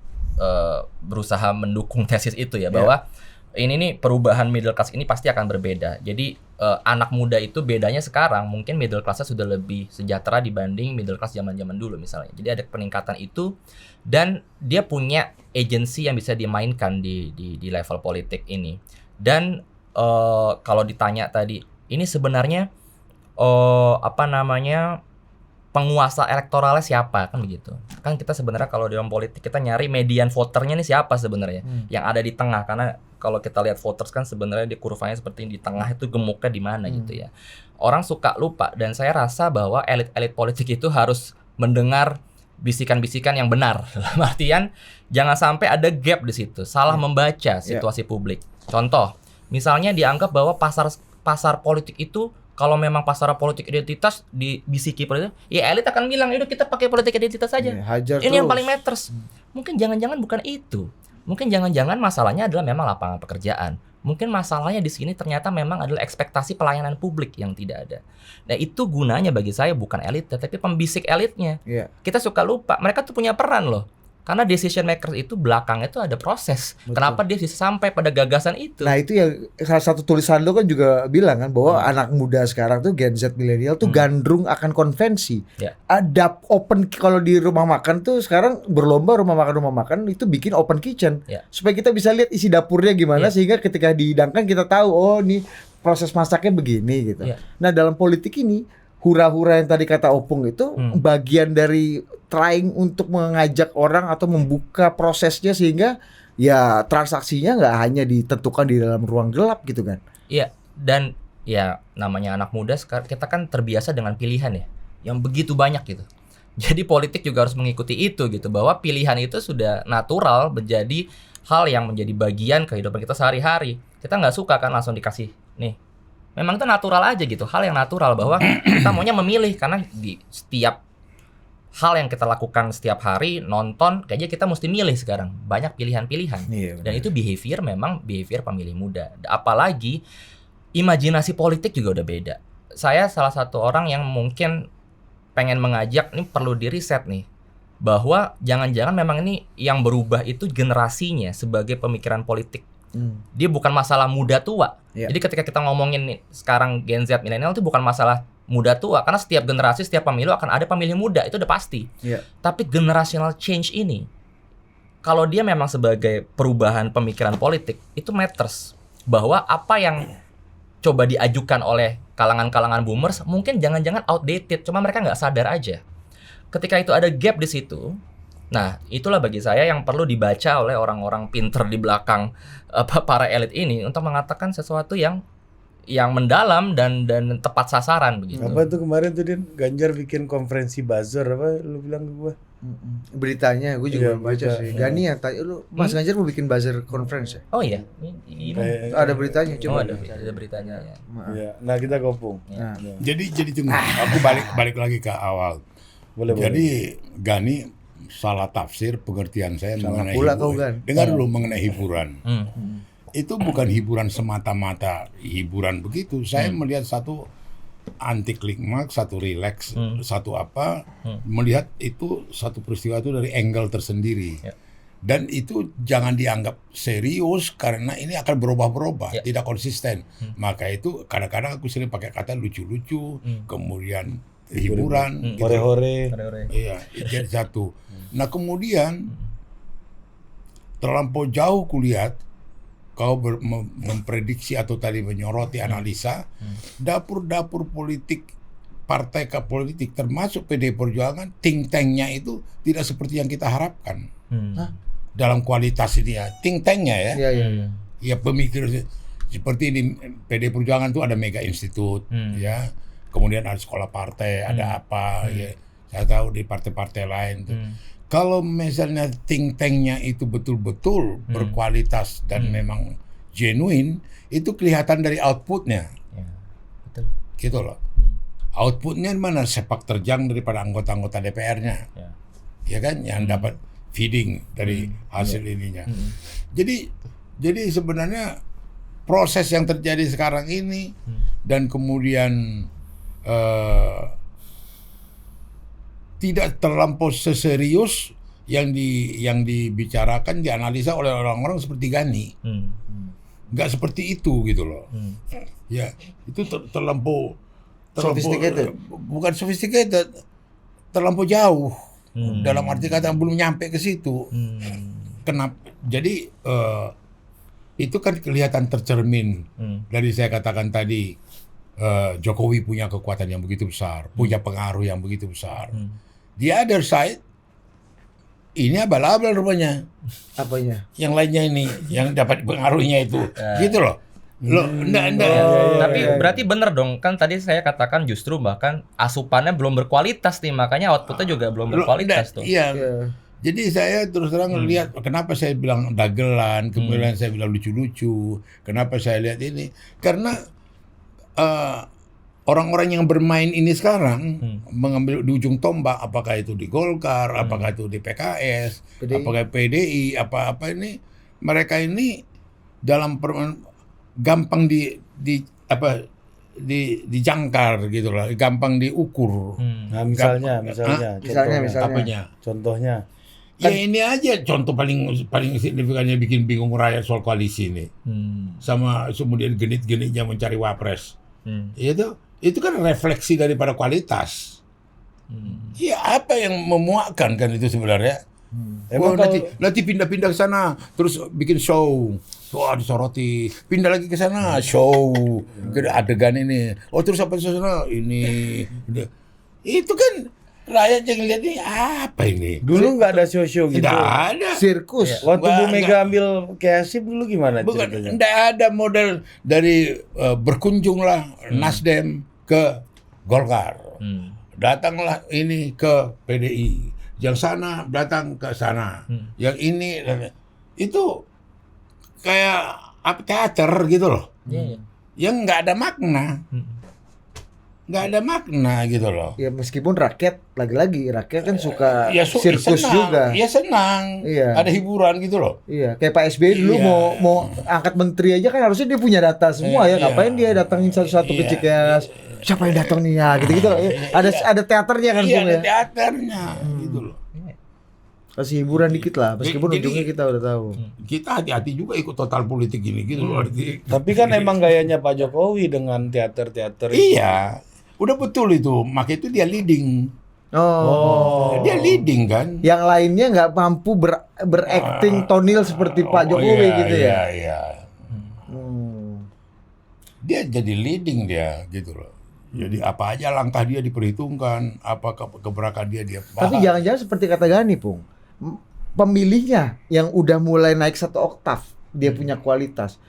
berusaha mendukung tesis itu ya, bahwa ini nih perubahan middle class ini pasti akan berbeda. Jadi anak muda itu bedanya sekarang mungkin middle class-nya sudah lebih sejahtera dibanding middle class zaman-zaman dulu misalnya. Jadi ada peningkatan itu dan dia punya agensi yang bisa dimainkan di level politik ini. Dan kalau ditanya tadi, ini sebenarnya penguasa elektoralnya siapa kan begitu. Kan kita sebenarnya kalau dalam politik kita nyari median voternya nih siapa sebenarnya yang ada di tengah, karena kalau kita lihat voters kan sebenarnya di kurvanya seperti di tengah itu gemuknya di mana gitu ya. Orang suka lupa dan saya rasa bahwa elit-elit politik itu harus mendengar bisikan-bisikan yang benar. Dalam artian jangan sampai ada gap di situ, salah membaca situasi publik. Contoh, misalnya dianggap bahwa pasar politik itu Kalau memang pasar politik identitas dibisiki politik, ya elit akan bilang, "Yaudah kita pakai politik identitas saja."
Hajar
Ini yang
terus.
paling matters. Mungkin jangan-jangan bukan itu. Mungkin jangan-jangan masalahnya adalah memang lapangan pekerjaan. Mungkin masalahnya di sini ternyata memang adalah ekspektasi pelayanan publik yang tidak ada. Nah, itu gunanya bagi saya bukan elit, tetapi pembisik elitnya.
Iya.
Kita suka lupa, mereka tuh punya peran loh. Karena decision maker itu belakangnya itu ada proses.
Betul.
Kenapa dia bisa sampai pada gagasan itu?
Nah itu yang salah satu tulisan lo kan juga bilang kan bahwa anak muda sekarang tuh Gen Z milenial tuh gandrung akan konvensi.
Ya.
Ada open kalau di rumah makan tuh sekarang berlomba rumah makan itu bikin open kitchen
Ya.
supaya kita bisa lihat isi dapurnya gimana
Ya.
sehingga ketika dihidangkan kita tahu oh ini proses masaknya begini gitu.
Ya.
Nah dalam politik ini hura-hura yang tadi kata Opung itu bagian dari trying untuk mengajak orang atau membuka prosesnya sehingga ya transaksinya nggak hanya ditentukan di dalam ruang gelap gitu kan.
Iya, dan ya namanya anak muda sekarang kita kan terbiasa dengan pilihan ya, yang begitu banyak gitu. Jadi politik juga harus mengikuti itu gitu, bahwa pilihan itu sudah natural menjadi hal yang menjadi bagian kehidupan kita sehari-hari. Kita nggak suka kan langsung dikasih nih. Memang itu natural aja gitu, hal yang natural bahwa kita maunya memilih karena di setiap hal yang kita lakukan setiap hari nonton kayaknya kita mesti milih sekarang, banyak pilihan-pilihan.
Iya,
Dan itu behavior memang behavior pemilih muda. Apalagi imajinasi politik juga udah beda. Saya salah satu orang yang mungkin pengen mengajak, ini perlu di riset nih, bahwa jangan-jangan memang ini yang berubah itu generasinya sebagai pemikiran politik. Dia bukan masalah muda tua.
Iya.
Jadi ketika kita ngomongin nih, sekarang Gen Z milenial itu bukan masalah muda tua, karena setiap generasi, setiap pemilu akan ada pemilih muda, itu udah pasti.
Iya.
Tapi generational change ini, kalau dia memang sebagai perubahan pemikiran politik, itu matters. Bahwa apa yang coba diajukan oleh kalangan-kalangan boomers, mungkin jangan-jangan outdated, cuma mereka nggak sadar aja. Ketika itu ada gap di situ, nah itulah bagi saya yang perlu dibaca oleh orang-orang pinter di belakang para elit ini untuk mengatakan sesuatu yang mendalam dan tepat sasaran begitu.
Apa tuh kemarin tuh Din, Ganjar bikin konferensi buzzer apa lu bilang ke gua?
Beritanya gue juga
Iya,
baca
berita.
sih. Gani yang tanya lu Mas Ganjar mau bikin buzzer conference ya?
Oh iya, ini
Ada beritanya coba.
ada beritanya ya.
Iya. Nah, kita gopung.
Nah,
Jadi tunggu, aku balik lagi ke awal.
Boleh.
Jadi Gani salah tafsir pengertian saya
Salah
mengenai
pula
hiburan.
kau, Gan.
Dengar dulu mengenai hiburan.
Hmm.
Itu bukan hiburan semata-mata hiburan begitu. Saya melihat satu anti klimaks, satu relax, satu apa, melihat itu satu peristiwa itu dari angle tersendiri.
Ya.
Dan itu jangan dianggap serius karena ini akan berubah-berubah,
Ya.
tidak konsisten. Maka itu kadang-kadang aku sering pakai kata lucu-lucu, kemudian hiburan, gitu.
Hore-hore.
Iya, itu jadi satu. Nah kemudian terlampau jauh kulihat kau memprediksi atau tadi menyoroti analisa dapur-dapur politik partai politik termasuk PD Perjuangan think tanknya itu tidak seperti yang kita harapkan dalam kualitas ini ya think tanknya ya
iya iya.
ya pemikir seperti di PD Perjuangan itu ada mega institut ya kemudian ada sekolah partai ada apa ya saya tahu di partai-partai lain tuh. Kalau misalnya think tanknya itu betul-betul berkualitas dan memang genuine, itu kelihatan dari outputnya,
Ya, betul.
gitu loh. Outputnya mana sepak terjang daripada anggota-anggota DPR-nya, ya kan, yang dapat feeding dari hasil ininya. Jadi sebenarnya proses yang terjadi sekarang ini dan kemudian tidak terlampau seserius yang dibicarakan, dianalisa oleh orang-orang seperti Gani. Nggak seperti itu gitu loh. Ya, itu terlampau
Sophisticated.
Bukan sophisticated, terlampau jauh. Dalam arti kata belum nyampe ke situ. Kenapa? Jadi itu kan kelihatan tercermin dari saya katakan tadi Jokowi punya kekuatan yang begitu besar, punya pengaruh yang begitu besar. The other side ini abal-abal rupanya.
Apanya?
Yang lainnya ini yang dapat pengaruhnya itu, gitu loh. Loh, enggak.
Tapi berarti bener dong, kan tadi saya katakan justru bahkan asupannya belum berkualitas nih, makanya outputnya juga belum berkualitas tuh.
Iya. Jadi saya terus terang lihat kenapa saya bilang dagelan, kemudian saya bilang lucu-lucu, kenapa saya lihat ini, karena orang-orang yang bermain ini sekarang mengambil di ujung tombak, apakah itu di Golkar, apakah itu di PKS,
PDI.
apakah PDI, apa ini, mereka ini dalam gampang dijangkar gitu lah, gampang diukur.
Nah, misalnya
Apanya?
contohnya
Ya ini aja contoh paling signifikannya bikin bingung rakyat soal koalisi ini. Sama kemudian genit-genitnya mencari wapres. Itu kan refleksi daripada kualitas. Ya apa yang memuakkan kan itu sebenarnya?
Emang
Nanti pindah-pindah ke sana terus bikin show. Wah disoroti, pindah lagi ke sana show, adegan ini. Oh terus apa di sana ini. Itu kan rakyat yang lihat ini apa ini?
dulu nggak ada show-show gitu.
Tidak ada.
Sirkus.
Waktu Bu
Nggak-
Mega ambil Keasip dulu gimana
Bukan,
ceritanya?
tidak ada model dari berkunjunglah Nasdem ke Golkar, datanglah ini ke PDI, yang sana datang ke sana, yang ini itu kayak apa teater gitu loh, yang nggak ada makna, nggak ada makna gitu loh.
Ya meskipun rakyat lagi-lagi rakyat kan suka
Ya
sirkus
senang,
juga.
ya senang,
Iya.
ada hiburan gitu loh.
Iya, kayak Pak SBY dulu
Iya.
mau angkat menteri aja kan harusnya dia punya data semua ya.
Iya.
Ngapain dia datangin satu-satu ke
Iya.
Cikeas? Siapa yang datang nih ya? Gitu-gitu. Ada teaternya kan
Iya
Bung
ada
ya.
teaternya gitu loh.
Kasih hiburan dikit lah, meskipun
Jadi-
ujungnya kita udah tahu.
Kita hati-hati juga ikut total politik gini gitu loh.
Tapi kan emang gayanya Pak Jokowi dengan teater-teater itu.
Iya, udah betul itu. Maka itu dia leading.
Oh.
Dia leading kan.
Yang lainnya nggak mampu berakting tonil seperti Pak Jokowi
iya,
gitu
iya,
ya.
Iya.
Hmm.
Dia jadi leading dia gitu loh. Jadi apa aja langkah dia diperhitungkan, apa keberakahan dia paham.
Tapi jangan-jangan seperti kata Gani, Pung. Pemilihnya yang udah mulai naik 1 oktav, dia punya kualitas.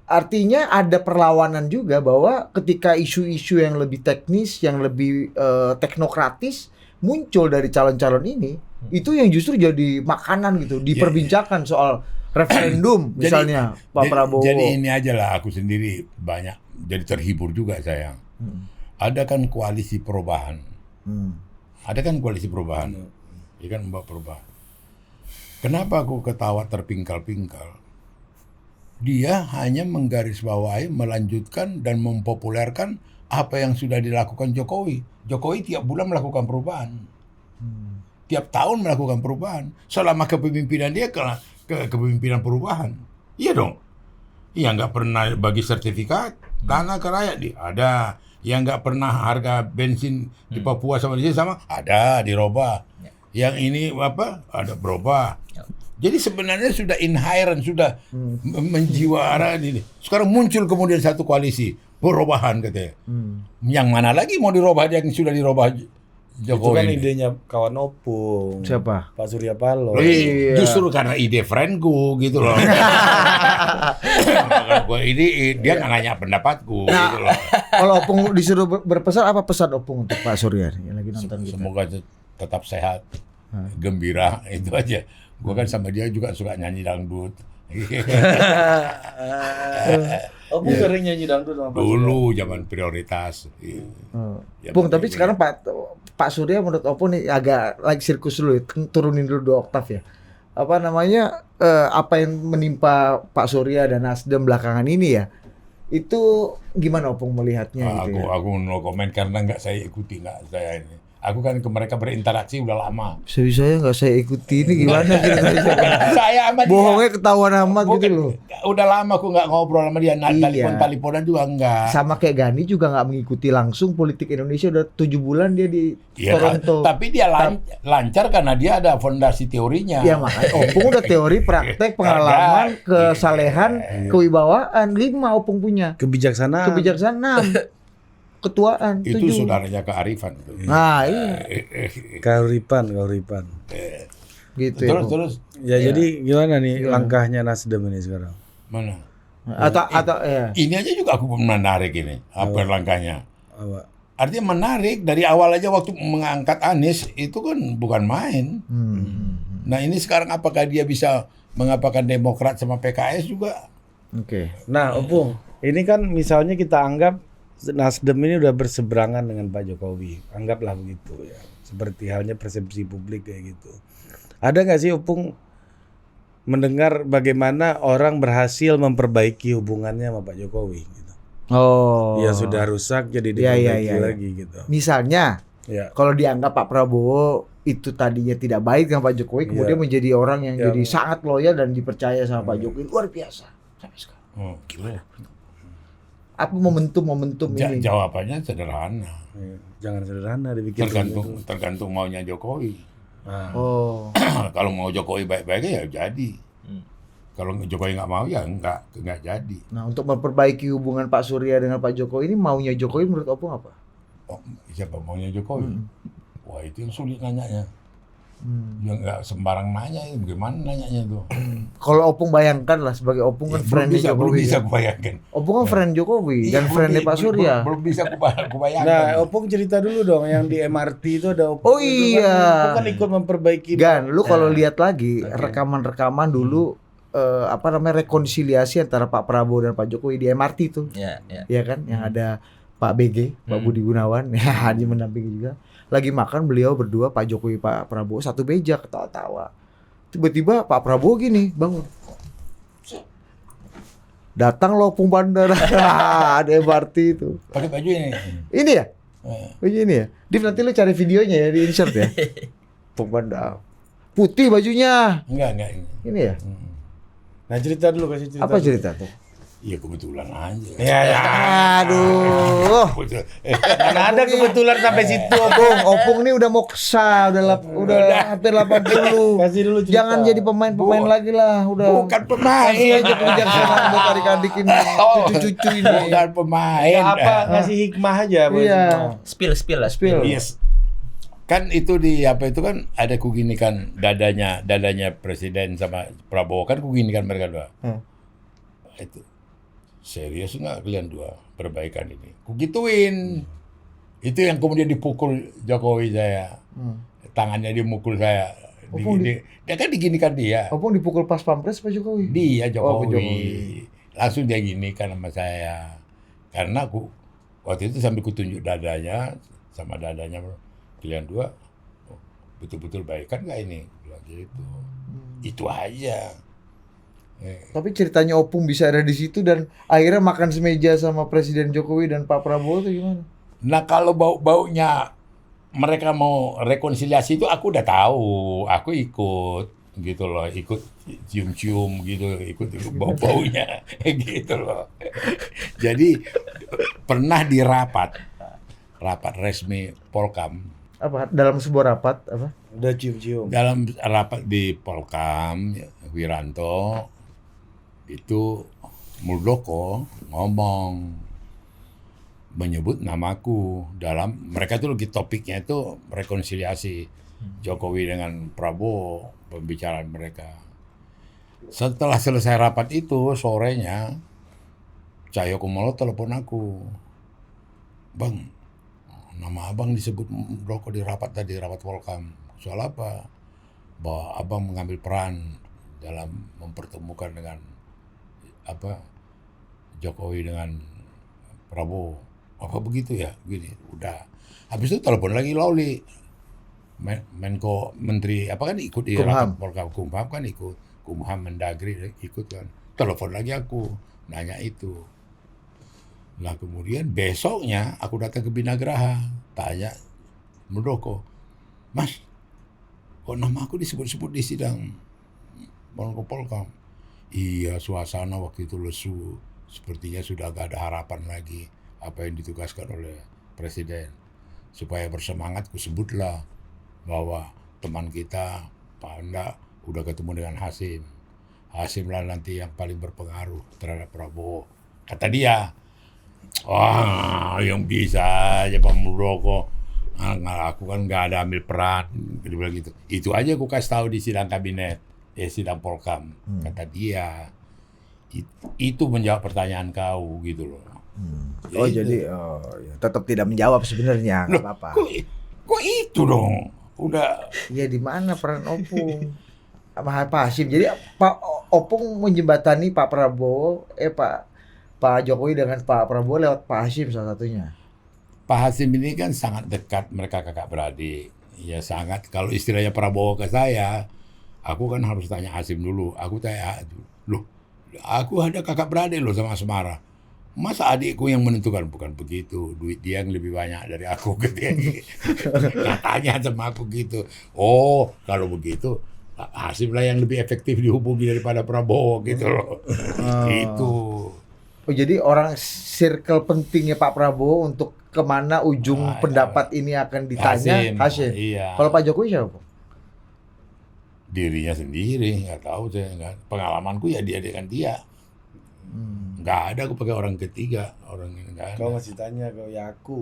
Artinya ada perlawanan juga bahwa ketika isu-isu yang lebih teknis, yang lebih teknokratis muncul dari calon-calon ini, itu yang justru jadi makanan gitu, diperbincangkan soal referendum misalnya Pak Prabowo.
Jadi ini aja lah aku sendiri banyak jadi terhibur juga sayang. Ada kan koalisi perubahan. Ada kan koalisi perubahan. Ya kan Mbak perubahan. Kenapa aku ketawa terpingkal-pingkal? Dia hanya menggarisbawahi, melanjutkan dan mempopulerkan apa yang sudah dilakukan Jokowi. Jokowi tiap bulan melakukan perubahan. Tiap tahun melakukan perubahan. Selama kepemimpinan dia ke kepemimpinan perubahan. Iya dong. Iya nggak pernah bagi sertifikat tanah ke rakyat ada. Yang nggak pernah harga bensin di Papua sama di sini sama ada dirubah. Yang ini apa ada berubah. Jadi sebenarnya sudah inherent, sudah menjiwara ini. Sekarang muncul kemudian satu koalisi perubahan katanya. Yang mana lagi mau dirubah yang sudah dirubah
Itu
Jokowi?
kan
ini?
idenya kawan Opung.
Siapa?
Pak Surya Paloh.
Iya.
Justru karena ide friendku gitu loh. Makanya gua ini dia nggak nanya pendapatku gitu loh.
Kalau Opung disuruh berpesan, apa pesan Opung untuk Pak Surya yang lagi nonton kita?
Semoga tetap sehat, gembira, itu aja. Gua kan sama dia juga suka nyanyi dangdut.
Opung sering nyanyi dangdut sama Pak Surya.
Dulu zaman prioritas. Ya,
Bung, tapi
begini.
sekarang Pak Surya menurut Opung nih agak lagi sirkus dulu, turunin dulu 2 oktav ya. Apa namanya, apa yang menimpa Pak Surya dan Nasdem belakangan ini ya, itu gimana Opung melihatnya gitu ya?
aku no comment karena nggak saya ikuti, nggak saya ini. Aku kan ke mereka berinteraksi udah lama.
Saya nggak saya ikuti ini gimana ceritanya?
Saya sama dia.
Bohongnya ketahuan amat gitu
Bukan,
loh.
Udah lama aku nggak ngobrol sama dia.
Iya.
Teleponan juga enggak.
Sama kayak Gani juga nggak mengikuti langsung politik Indonesia, udah 7 bulan dia di
Iya,
Toronto.
tapi dia lancar karena dia ada fondasi teorinya.
Ya makanya Opung udah teori, praktek, pengalaman, kesalehan, kewibawaan. 5 Opung punya.
Kebijaksanaan.
Kebijaksanaan, ketuaan,
Itu
7.
saudaranya kearifan. Itu.
Nah, iya.
Kauripan.
Gitu ya.
Terus
Ya jadi gimana nih
Gimana?
langkahnya Nasdem ini sekarang?
mana?
Atau ya.
Ini aja juga aku menarik ini. Apa langkahnya?
Apa?
Artinya menarik dari awal aja waktu mengangkat Anies itu kan bukan main. Nah ini sekarang apakah dia bisa mengapakan Demokrat sama PKS juga?
Oke.
Nah, Opung, ini kan misalnya kita anggap Nasdem ini udah berseberangan dengan Pak Jokowi, anggaplah begitu ya. Seperti halnya persepsi publik kayak gitu. Ada nggak sih Opung mendengar bagaimana orang berhasil memperbaiki hubungannya sama Pak Jokowi? Gitu.
Oh.
Ya sudah rusak jadi diperbaiki lagi gitu.
Misalnya, kalau dianggap Pak Prabowo itu tadinya tidak baik dengan Pak Jokowi, kemudian menjadi orang yang jadi sangat loyal dan dipercaya sama Pak Jokowi, luar biasa sampai sekarang. Gimana? Apa momentum ini?
Jawabannya sederhana.
Jangan sederhana dipikir.
Tergantung maunya Jokowi.
Oh.
Kalau mau Jokowi baik-baik ya jadi. Kalau Jokowi nggak mau ya nggak jadi.
Nah, untuk memperbaiki hubungan Pak Surya dengan Pak Jokowi ini maunya Jokowi menurut Opung apa?
Oh, siapa maunya Jokowi? Wah itu yang sulit nanyanya. Ya nggak sembarang nanya, bagaimana nanyanya tuh?
Kalau Opung bayangkan lah sebagai Opung kan friendnya Jokowi.
Belum bisa kubayangkan.
Opung kan friend Jokowi dan friendnya Pak Surya.
Belum bisa kubayangkan.
Nah, Opung cerita dulu dong yang di MRT itu ada Opung.
Oh iya.
Opung kan ikut memperbaiki.
Gan, lu kalau lihat lagi rekaman-rekaman dulu rekonsiliasi antara Pak Prabowo dan Pak Jokowi di MRT tuh. Iya kan, yang ada Pak BG, Pak Budi Gunawan, ya dia mendampingi juga. Lagi makan beliau berdua, Pak Jokowi, Pak Prabowo satu meja ketawa-tawa. Tiba-tiba Pak Prabowo gini bangun. Datang loh Opung Bandara, ada MRT itu.
Pakai baju ini.
Ini ya? Baju ini ya? Div nanti lu cari videonya ya di insert ya. Opung Bandara. Putih bajunya.
Enggak ini.
Ini ya?
Nah cerita dulu, kasih cerita.
Apa cerita tuh?
Iya kebetulan aja.
Ya.
Aduh.
Mana ada kebetulan sampai situ.
Opung nih udah mau kesal, udah hampir 80.
Kasih dulu cerita.
Jangan jadi pemain
Bu-
lagi lah, udah.
Bukan pemain.
Kasih aja kebijaksanaan buat adik-adik ini, cucu-cucu ini.
Bukan pemain.
Ya apa ngasih hikmah aja.
Iya.
Spill lah.
Yes. Kan itu di apa itu kan ada kuginikan dadanya presiden sama Prabowo kan kuginikan mereka dua. Itu serius nggak kalian dua perbaikan ini? Kugituin. Itu yang kemudian dipukul Jokowi saya. Tangannya dimukul saya. Dia kan diginikan dia.
Opung dipukul pas pampres Pak Jokowi?
Dia Jokowi.
Jokowi.
Langsung dia ginikan sama saya. Karena aku waktu itu sambil kutunjuk dadanya sama dadanya kalian dua betul-betul baikan nggak ini? Bilang gitu. Itu aja.
Tapi ceritanya Opung bisa ada di situ dan akhirnya makan semeja sama Presiden Jokowi dan Pak Prabowo itu gimana?
Nah kalau bau-baunya mereka mau rekonsiliasi itu aku udah tahu, aku ikut gitu loh, ikut cium-cium gitu, ikut bau-baunya gitu loh. Jadi pernah di rapat resmi Polkam.
Apa dalam sebuah rapat apa?
Udah cium-cium.
Dalam rapat di Polkam Wiranto itu Muldoko ngomong menyebut namaku dalam mereka tuh lagi topiknya itu rekonsiliasi Jokowi dengan Prabowo pembicaraan mereka. Setelah selesai rapat itu sorenya Cahyokumolo telepon aku, Bang, nama abang disebut Muldoko di rapat tadi, rapat Polkam. Soal apa? Bahwa abang mengambil peran dalam mempertemukan dengan Jokowi dengan Prabowo. Apa begitu ya? Gini, udah. Habis itu telepon lagi Lawli. Menko Menteri apa kan ikut di rapat Polkam, Kumham kan ikut. Kumham Mendagri ikut kan. Telepon lagi aku, nanya itu. Nah kemudian besoknya aku datang ke Binagraha, tanya Muldoko, Mas, kok nama aku disebut-sebut di sidang Polkam? Iya, suasana waktu itu lesu, sepertinya sudah gak ada harapan lagi apa yang ditugaskan oleh Presiden. Supaya bersemangat, kusebutlah bahwa teman kita, Pak Anda, udah ketemu dengan Hasim. Hasim lah nanti yang paling berpengaruh terhadap Prabowo. Kata dia, wah yang bisa aja Pak Muldoko. Aku kan gak ada ambil peran. Dia bilang gitu. Itu aja aku kasih tahu di sidang kabinet. Sidang Polkam. Kata dia, itu menjawab pertanyaan kau gitu loh.
Oh jadi tetap tidak menjawab sebenarnya, nggak apa-apa.
Kok itu dong? Udah.
Ya di mana peran Opung sama Pak Hasim? Jadi Pak Opung menjembatani Pak Prabowo, Pak Pak Jokowi dengan Pak Prabowo lewat Pak Hasyim salah satunya.
Pak Hasyim ini kan sangat dekat, mereka kakak beradik. Ya sangat, kalau istilahnya Prabowo ke saya, aku kan harus tanya Hasyim dulu. Aku tanya, loh, aku ada kakak beradik loh sama Asmara. Masa adikku yang menentukan? Bukan begitu, duit dia yang lebih banyak dari aku. Katanya sama aku gitu. Oh, kalau begitu, Hasyim lah yang lebih efektif dihubungi daripada Prabowo gitu loh. Gitu.
Oh jadi orang circle pentingnya Pak Prabowo untuk kemana ujung pendapat ini akan ditanya Hasyim.
Iya.
Kalau Pak Jokowi siapa?
Dirinya sendiri, nggak tahu saya. Pengalamanku ya dia dengan dia. Nggak ada aku pakai orang ketiga, orang ini nggak ada.
Kau masih tanya, kau ya aku.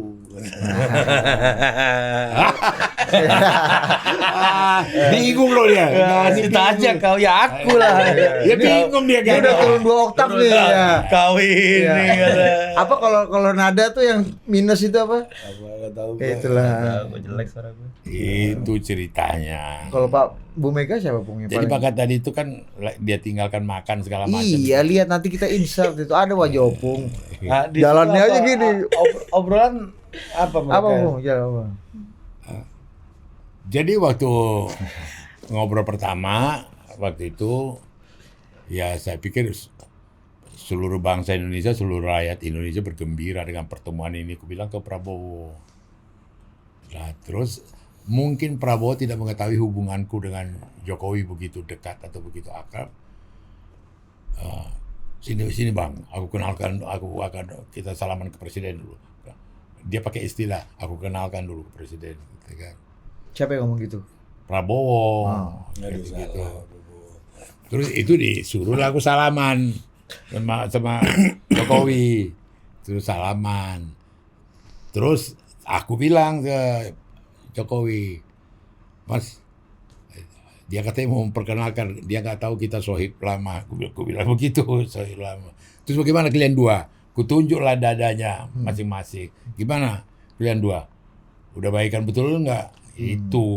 Bingung loh dia.
Masih tanya kau ya aku lah.
Ya bingung dia
Dia
kan.
udah turun 2 oktav nih ya.
Kau ini kata.
Apa kalau nada tuh yang minus itu apa?
Apa nggak tahu.
Ya itulah.
Gue jelek suara gue.
Itu ceritanya.
Kalau Pak Bu Mega siapa Pung?
Jadi Pak tadi itu kan dia tinggalkan makan segala macam.
Iya, lihat nanti kita insert itu ada wajah Opung.
Nah, di
Jalannya
situ
aja
apa-
gini.
Obrolan apa mereka?
Apa Pung? Jalan apa?
Jadi waktu ngobrol pertama waktu itu ya saya pikir seluruh bangsa Indonesia, seluruh rakyat Indonesia bergembira dengan pertemuan ini. Aku bilang ke Prabowo. Nah, terus mungkin Prabowo tidak mengetahui hubunganku dengan Jokowi begitu dekat atau begitu akrab. Sini bang, aku kenalkan, aku akan kita salaman ke presiden dulu. Dia pakai istilah, aku kenalkan dulu ke presiden. Gitu kan.
Siapa yang ngomong gitu?
Prabowo,
Aduh,
gitu.
salah.
Terus itu disuruh aku salaman sama Jokowi, terus salaman. Terus aku bilang ke Jokowi, Mas, dia katanya mau memperkenalkan, dia nggak tahu kita sohib lama. Aku bilang begitu, sohib lama. Terus bagaimana kalian dua? Kutunjuklah dadanya masing-masing. Gimana kalian dua? Udah baikan betul nggak? Itu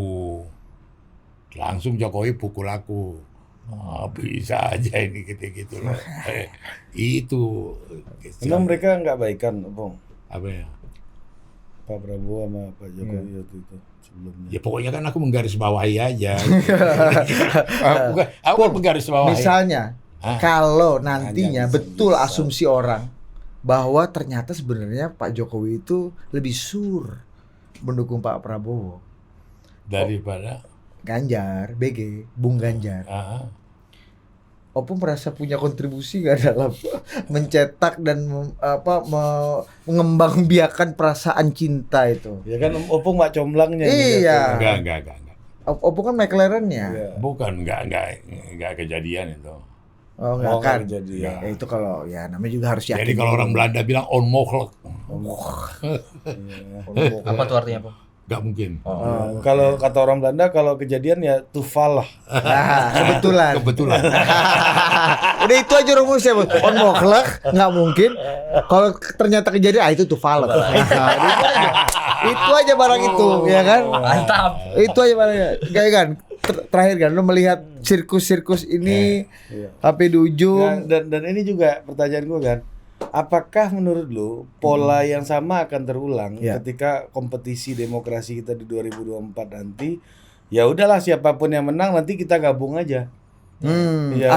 langsung Jokowi pukul aku. Bisa aja ini gitu loh. Itu.
Emang mereka nggak baikan, Bang?
Apa ya?
Pak Prabowo sama Pak Jokowi waktu itu sebelumnya.
Ya pokoknya kan aku menggarisbawahi aja. Aku kan menggarisbawahi.
Misalnya
Hah?
kalau nantinya
Hanya
betul
bisa.
asumsi orang bahwa ternyata sebenarnya Pak Jokowi itu lebih sur mendukung Pak Prabowo.
Daripada
Ganjar, BG, Bung Ganjar. Opung merasa punya kontribusi nggak dalam mencetak dan mengembangbiakan perasaan cinta itu?
Ya kan Opung mak comblangnya.
Iya.
enggak.
Opung kan McLaren-nya.
Iya.
Bukan enggak kejadian itu.
Oh nggak
Oh,
kan?
nggak jadi.
Ya, itu kalau ya namanya juga harus yakin.
Jadi kalau orang Belanda bilang onmogelijk,
Apa tuh artinya, Bang?
enggak mungkin.
Kalau kata orang Belanda, kalau kejadian ya toevallig.
Kebetulan.
Kebetulan.
Udah itu aja rumusnya, Bu. Onmogelijk nggak mungkin. Kalau ternyata kejadian, itu tuh valid. Itu aja barang itu, ya kan?
Mantap.
Itu aja barangnya. Kayak kan? Terakhir kan, lu melihat sirkus-sirkus ini
Iya.
sampai di ujung.
Dan ini juga pertanyaan gue kan, apakah menurut lu pola yang sama akan terulang
Ya.
ketika kompetisi demokrasi kita di 2024 nanti? Ya udahlah siapapun yang menang nanti kita gabung aja. Iya,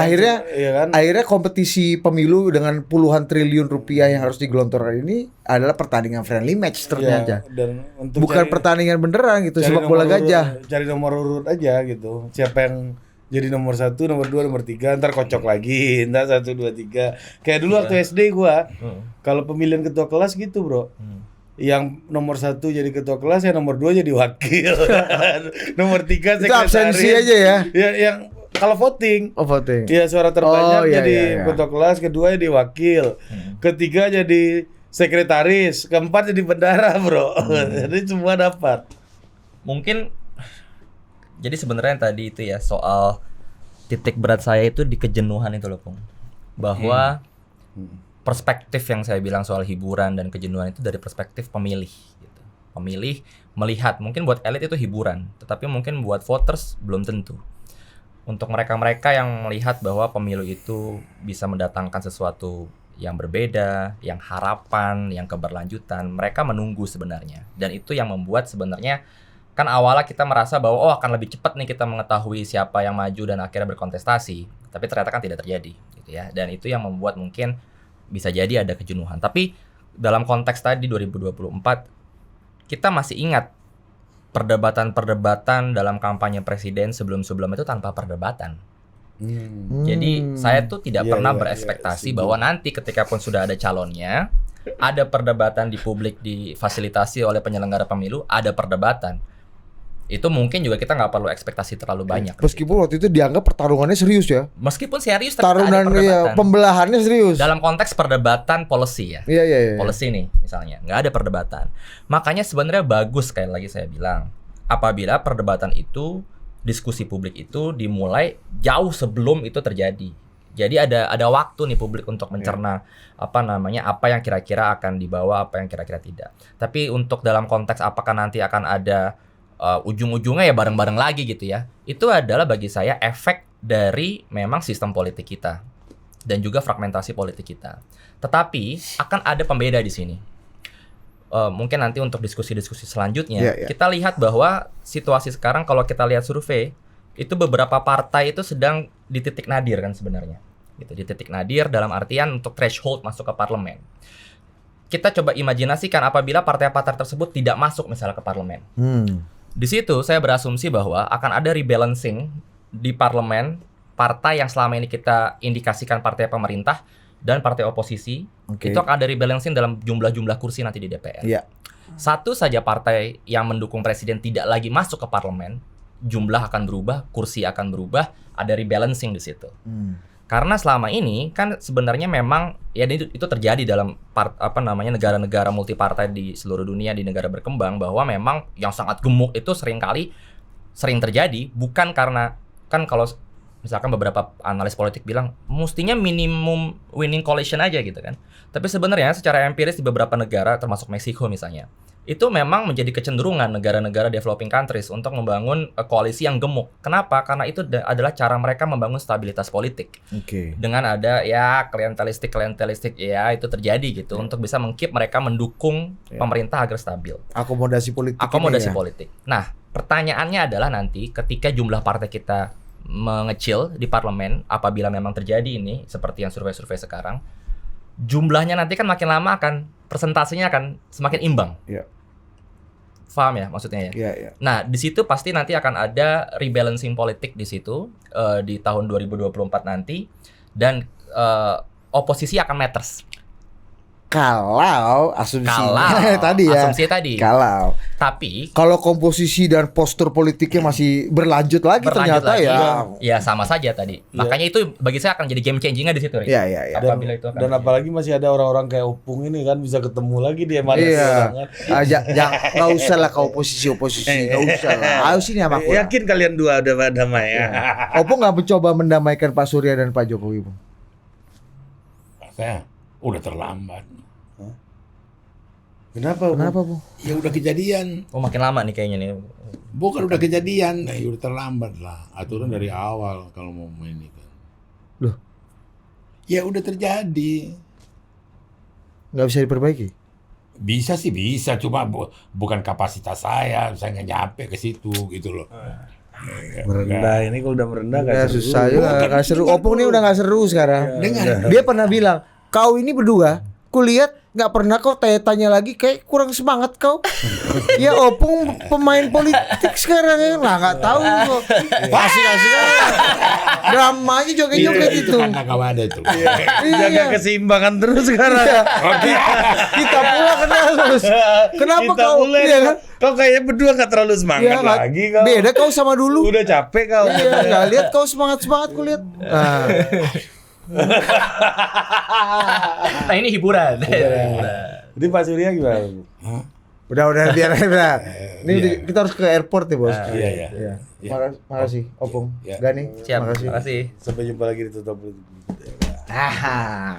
Akhirnya kompetisi pemilu dengan puluhan triliun rupiah yang harus digelontorkan ini adalah pertandingan friendly match ternyata.
dan untuk
Bukan pertandingan beneran gitu,
cari
sepak
nomor
bola
urut,
gajah.
cari nomor urut aja gitu. Siapa yang jadi nomor 1, nomor 2, nomor 3, ntar kocok lagi, ntar 1, 2, 3. Kayak dulu waktu SD gua, kalau pemilihan ketua kelas gitu bro, yang nomor 1 jadi ketua kelas, yang nomor 2 jadi wakil, nomor 3
Itu absensi aja ya.
Ya, yang kalau voting,
Oh, voting.
ya suara terbanyak
Oh, iya,
jadi
iya, iya.
ketua kelas, kedua jadi wakil, ketiga jadi sekretaris, keempat jadi bendara bro, jadi semua dapat.
Mungkin jadi sebenarnya tadi itu ya soal titik berat saya itu di kejenuhan itu loh, Pung. Bahwa perspektif yang saya bilang soal hiburan dan kejenuhan itu dari perspektif pemilih gitu. Pemilih melihat, mungkin buat elit itu hiburan, tetapi mungkin buat voters belum tentu. Untuk mereka-mereka yang melihat bahwa pemilu itu bisa mendatangkan sesuatu yang berbeda, yang harapan, yang keberlanjutan. Mereka menunggu sebenarnya. Dan itu yang membuat sebenarnya kan awalnya kita merasa bahwa akan lebih cepat nih kita mengetahui siapa yang maju dan akhirnya berkontestasi. Tapi ternyata kan tidak terjadi gitu ya. Dan itu yang membuat mungkin bisa jadi ada kejenuhan. Tapi dalam konteks tadi 2024 kita masih ingat perdebatan-perdebatan dalam kampanye presiden sebelum-sebelum itu tanpa perdebatan. Jadi saya tuh tidak pernah berekspektasi bahwa nanti ketika pun sudah ada calonnya, ada perdebatan di publik, difasilitasi oleh penyelenggara pemilu, ada perdebatan. Itu mungkin juga kita nggak perlu ekspektasi terlalu banyak.
Meskipun waktu itu dianggap pertarungannya serius ya.
Meskipun serius, tapi ada
Taruhan
perdebatan.
ya, pembelahannya serius.
Dalam konteks perdebatan policy ya.
Iya.
Policy nih misalnya, nggak ada perdebatan. Makanya sebenarnya bagus sekali lagi saya bilang, apabila perdebatan itu, diskusi publik itu dimulai jauh sebelum itu terjadi. Jadi ada waktu nih publik untuk mencerna apa yang kira-kira akan dibawa, apa yang kira-kira tidak. Tapi untuk dalam konteks apakah nanti akan ada ujung-ujungnya ya bareng-bareng lagi gitu ya. Itu adalah bagi saya efek dari memang sistem politik kita dan juga fragmentasi politik kita. Tetapi akan ada pembeda di sini. Mungkin nanti untuk diskusi-diskusi selanjutnya kita lihat bahwa situasi sekarang kalau kita lihat survei itu beberapa partai itu sedang di titik nadir kan sebenarnya gitu, di titik nadir dalam artian untuk threshold masuk ke parlemen. Kita coba imajinasikan apabila partai-partai tersebut tidak masuk misalnya ke parlemen. Di situ saya berasumsi bahwa akan ada rebalancing di parlemen partai yang selama ini kita indikasikan partai pemerintah dan partai oposisi. Itu akan ada rebalancing dalam jumlah-jumlah kursi nanti di DPR. Satu saja partai yang mendukung presiden tidak lagi masuk ke parlemen, jumlah akan berubah, kursi akan berubah, ada rebalancing di situ. Karena selama ini kan sebenarnya memang ya itu terjadi dalam negara-negara multipartai di seluruh dunia, di negara berkembang, bahwa memang yang sangat gemuk itu sering terjadi bukan karena kan kalau misalkan beberapa analis politik bilang mestinya minimum winning coalition aja gitu kan. Tapi sebenarnya secara empiris di beberapa negara termasuk Meksiko misalnya, itu memang menjadi kecenderungan negara-negara developing countries untuk membangun koalisi yang gemuk. Kenapa? Karena itu adalah cara mereka membangun stabilitas politik. Dengan ada ya klientelistik ya itu terjadi gitu untuk bisa mengkeep mereka mendukung pemerintah agar stabil.
Akomodasi politik.
Politik. Nah, pertanyaannya adalah nanti ketika jumlah partai kita mengecil di parlemen, apabila memang terjadi ini seperti yang survei-survei sekarang, jumlahnya nanti kan makin lama persentasenya akan semakin imbang. Paham ya maksudnya ya? Nah, di situ pasti nanti akan ada rebalancing politik di situ di tahun 2024 nanti, dan oposisi akan matters.
Kalau asumsinya tadi ya.
Asumsi tadi. Tapi
kalau komposisi dan postur politiknya masih berlanjut lagi ternyata ya
sama saja tadi. Makanya itu bagi saya akan jadi game changing-nya di situ.
Iya.
Dan apalagi masih ada orang-orang kayak Opung ini kan bisa ketemu lagi di mana
nggak usah lah ke oposisi nggak usah lah. Harus ini apa?
Yakin kalian dua udah damai ya?
Opung nggak mencoba mendamaikan Pak Surya dan Pak Jokowi, Bung?
Saya udah terlambat.
Kenapa, Bung?
Ya udah kejadian.
Makin lama nih kayaknya nih.
Bukan udah kejadian, ya udah terlambat lah. Aturan dari awal kalau mau ini kan.
Loh?
Ya udah terjadi.
Nggak bisa diperbaiki?
Bisa sih bisa, cuma bukan kapasitas saya nggak nyampe ke situ gitu loh.
Merendah ini kalau udah merendah
nggak susah juga, nggak seru. Opung ini udah nggak seru sekarang. Dia pernah bilang, kau ini berdua, kulihat nggak pernah kau tanya lagi, kayak kurang semangat kau. Ya Opung pemain politik sekarang ya, nggak tahu kok. Asik dramanya joget-joget itu.
Karena kau ada itu.
Jaga keseimbangan terus sekarang.
Kita pula kena terus. Kenapa
Kita
kau?
Iya kan? Kau kayaknya berdua nggak terlalu semangat lagi kau.
Beda kau sama dulu.
Udah capek kau.
Iya, nggak lihat kau semangat kulihat.
Nah ini hiburan.
Jadi Pak Surya gimana?
Udah biar Ini kita harus ke airport ya, Bos.
Iya.
Makasih Opung.
Ya.
Gani.
Siap.
Makasih.
Makasih.
Sampai jumpa lagi di Tutup.
Ah.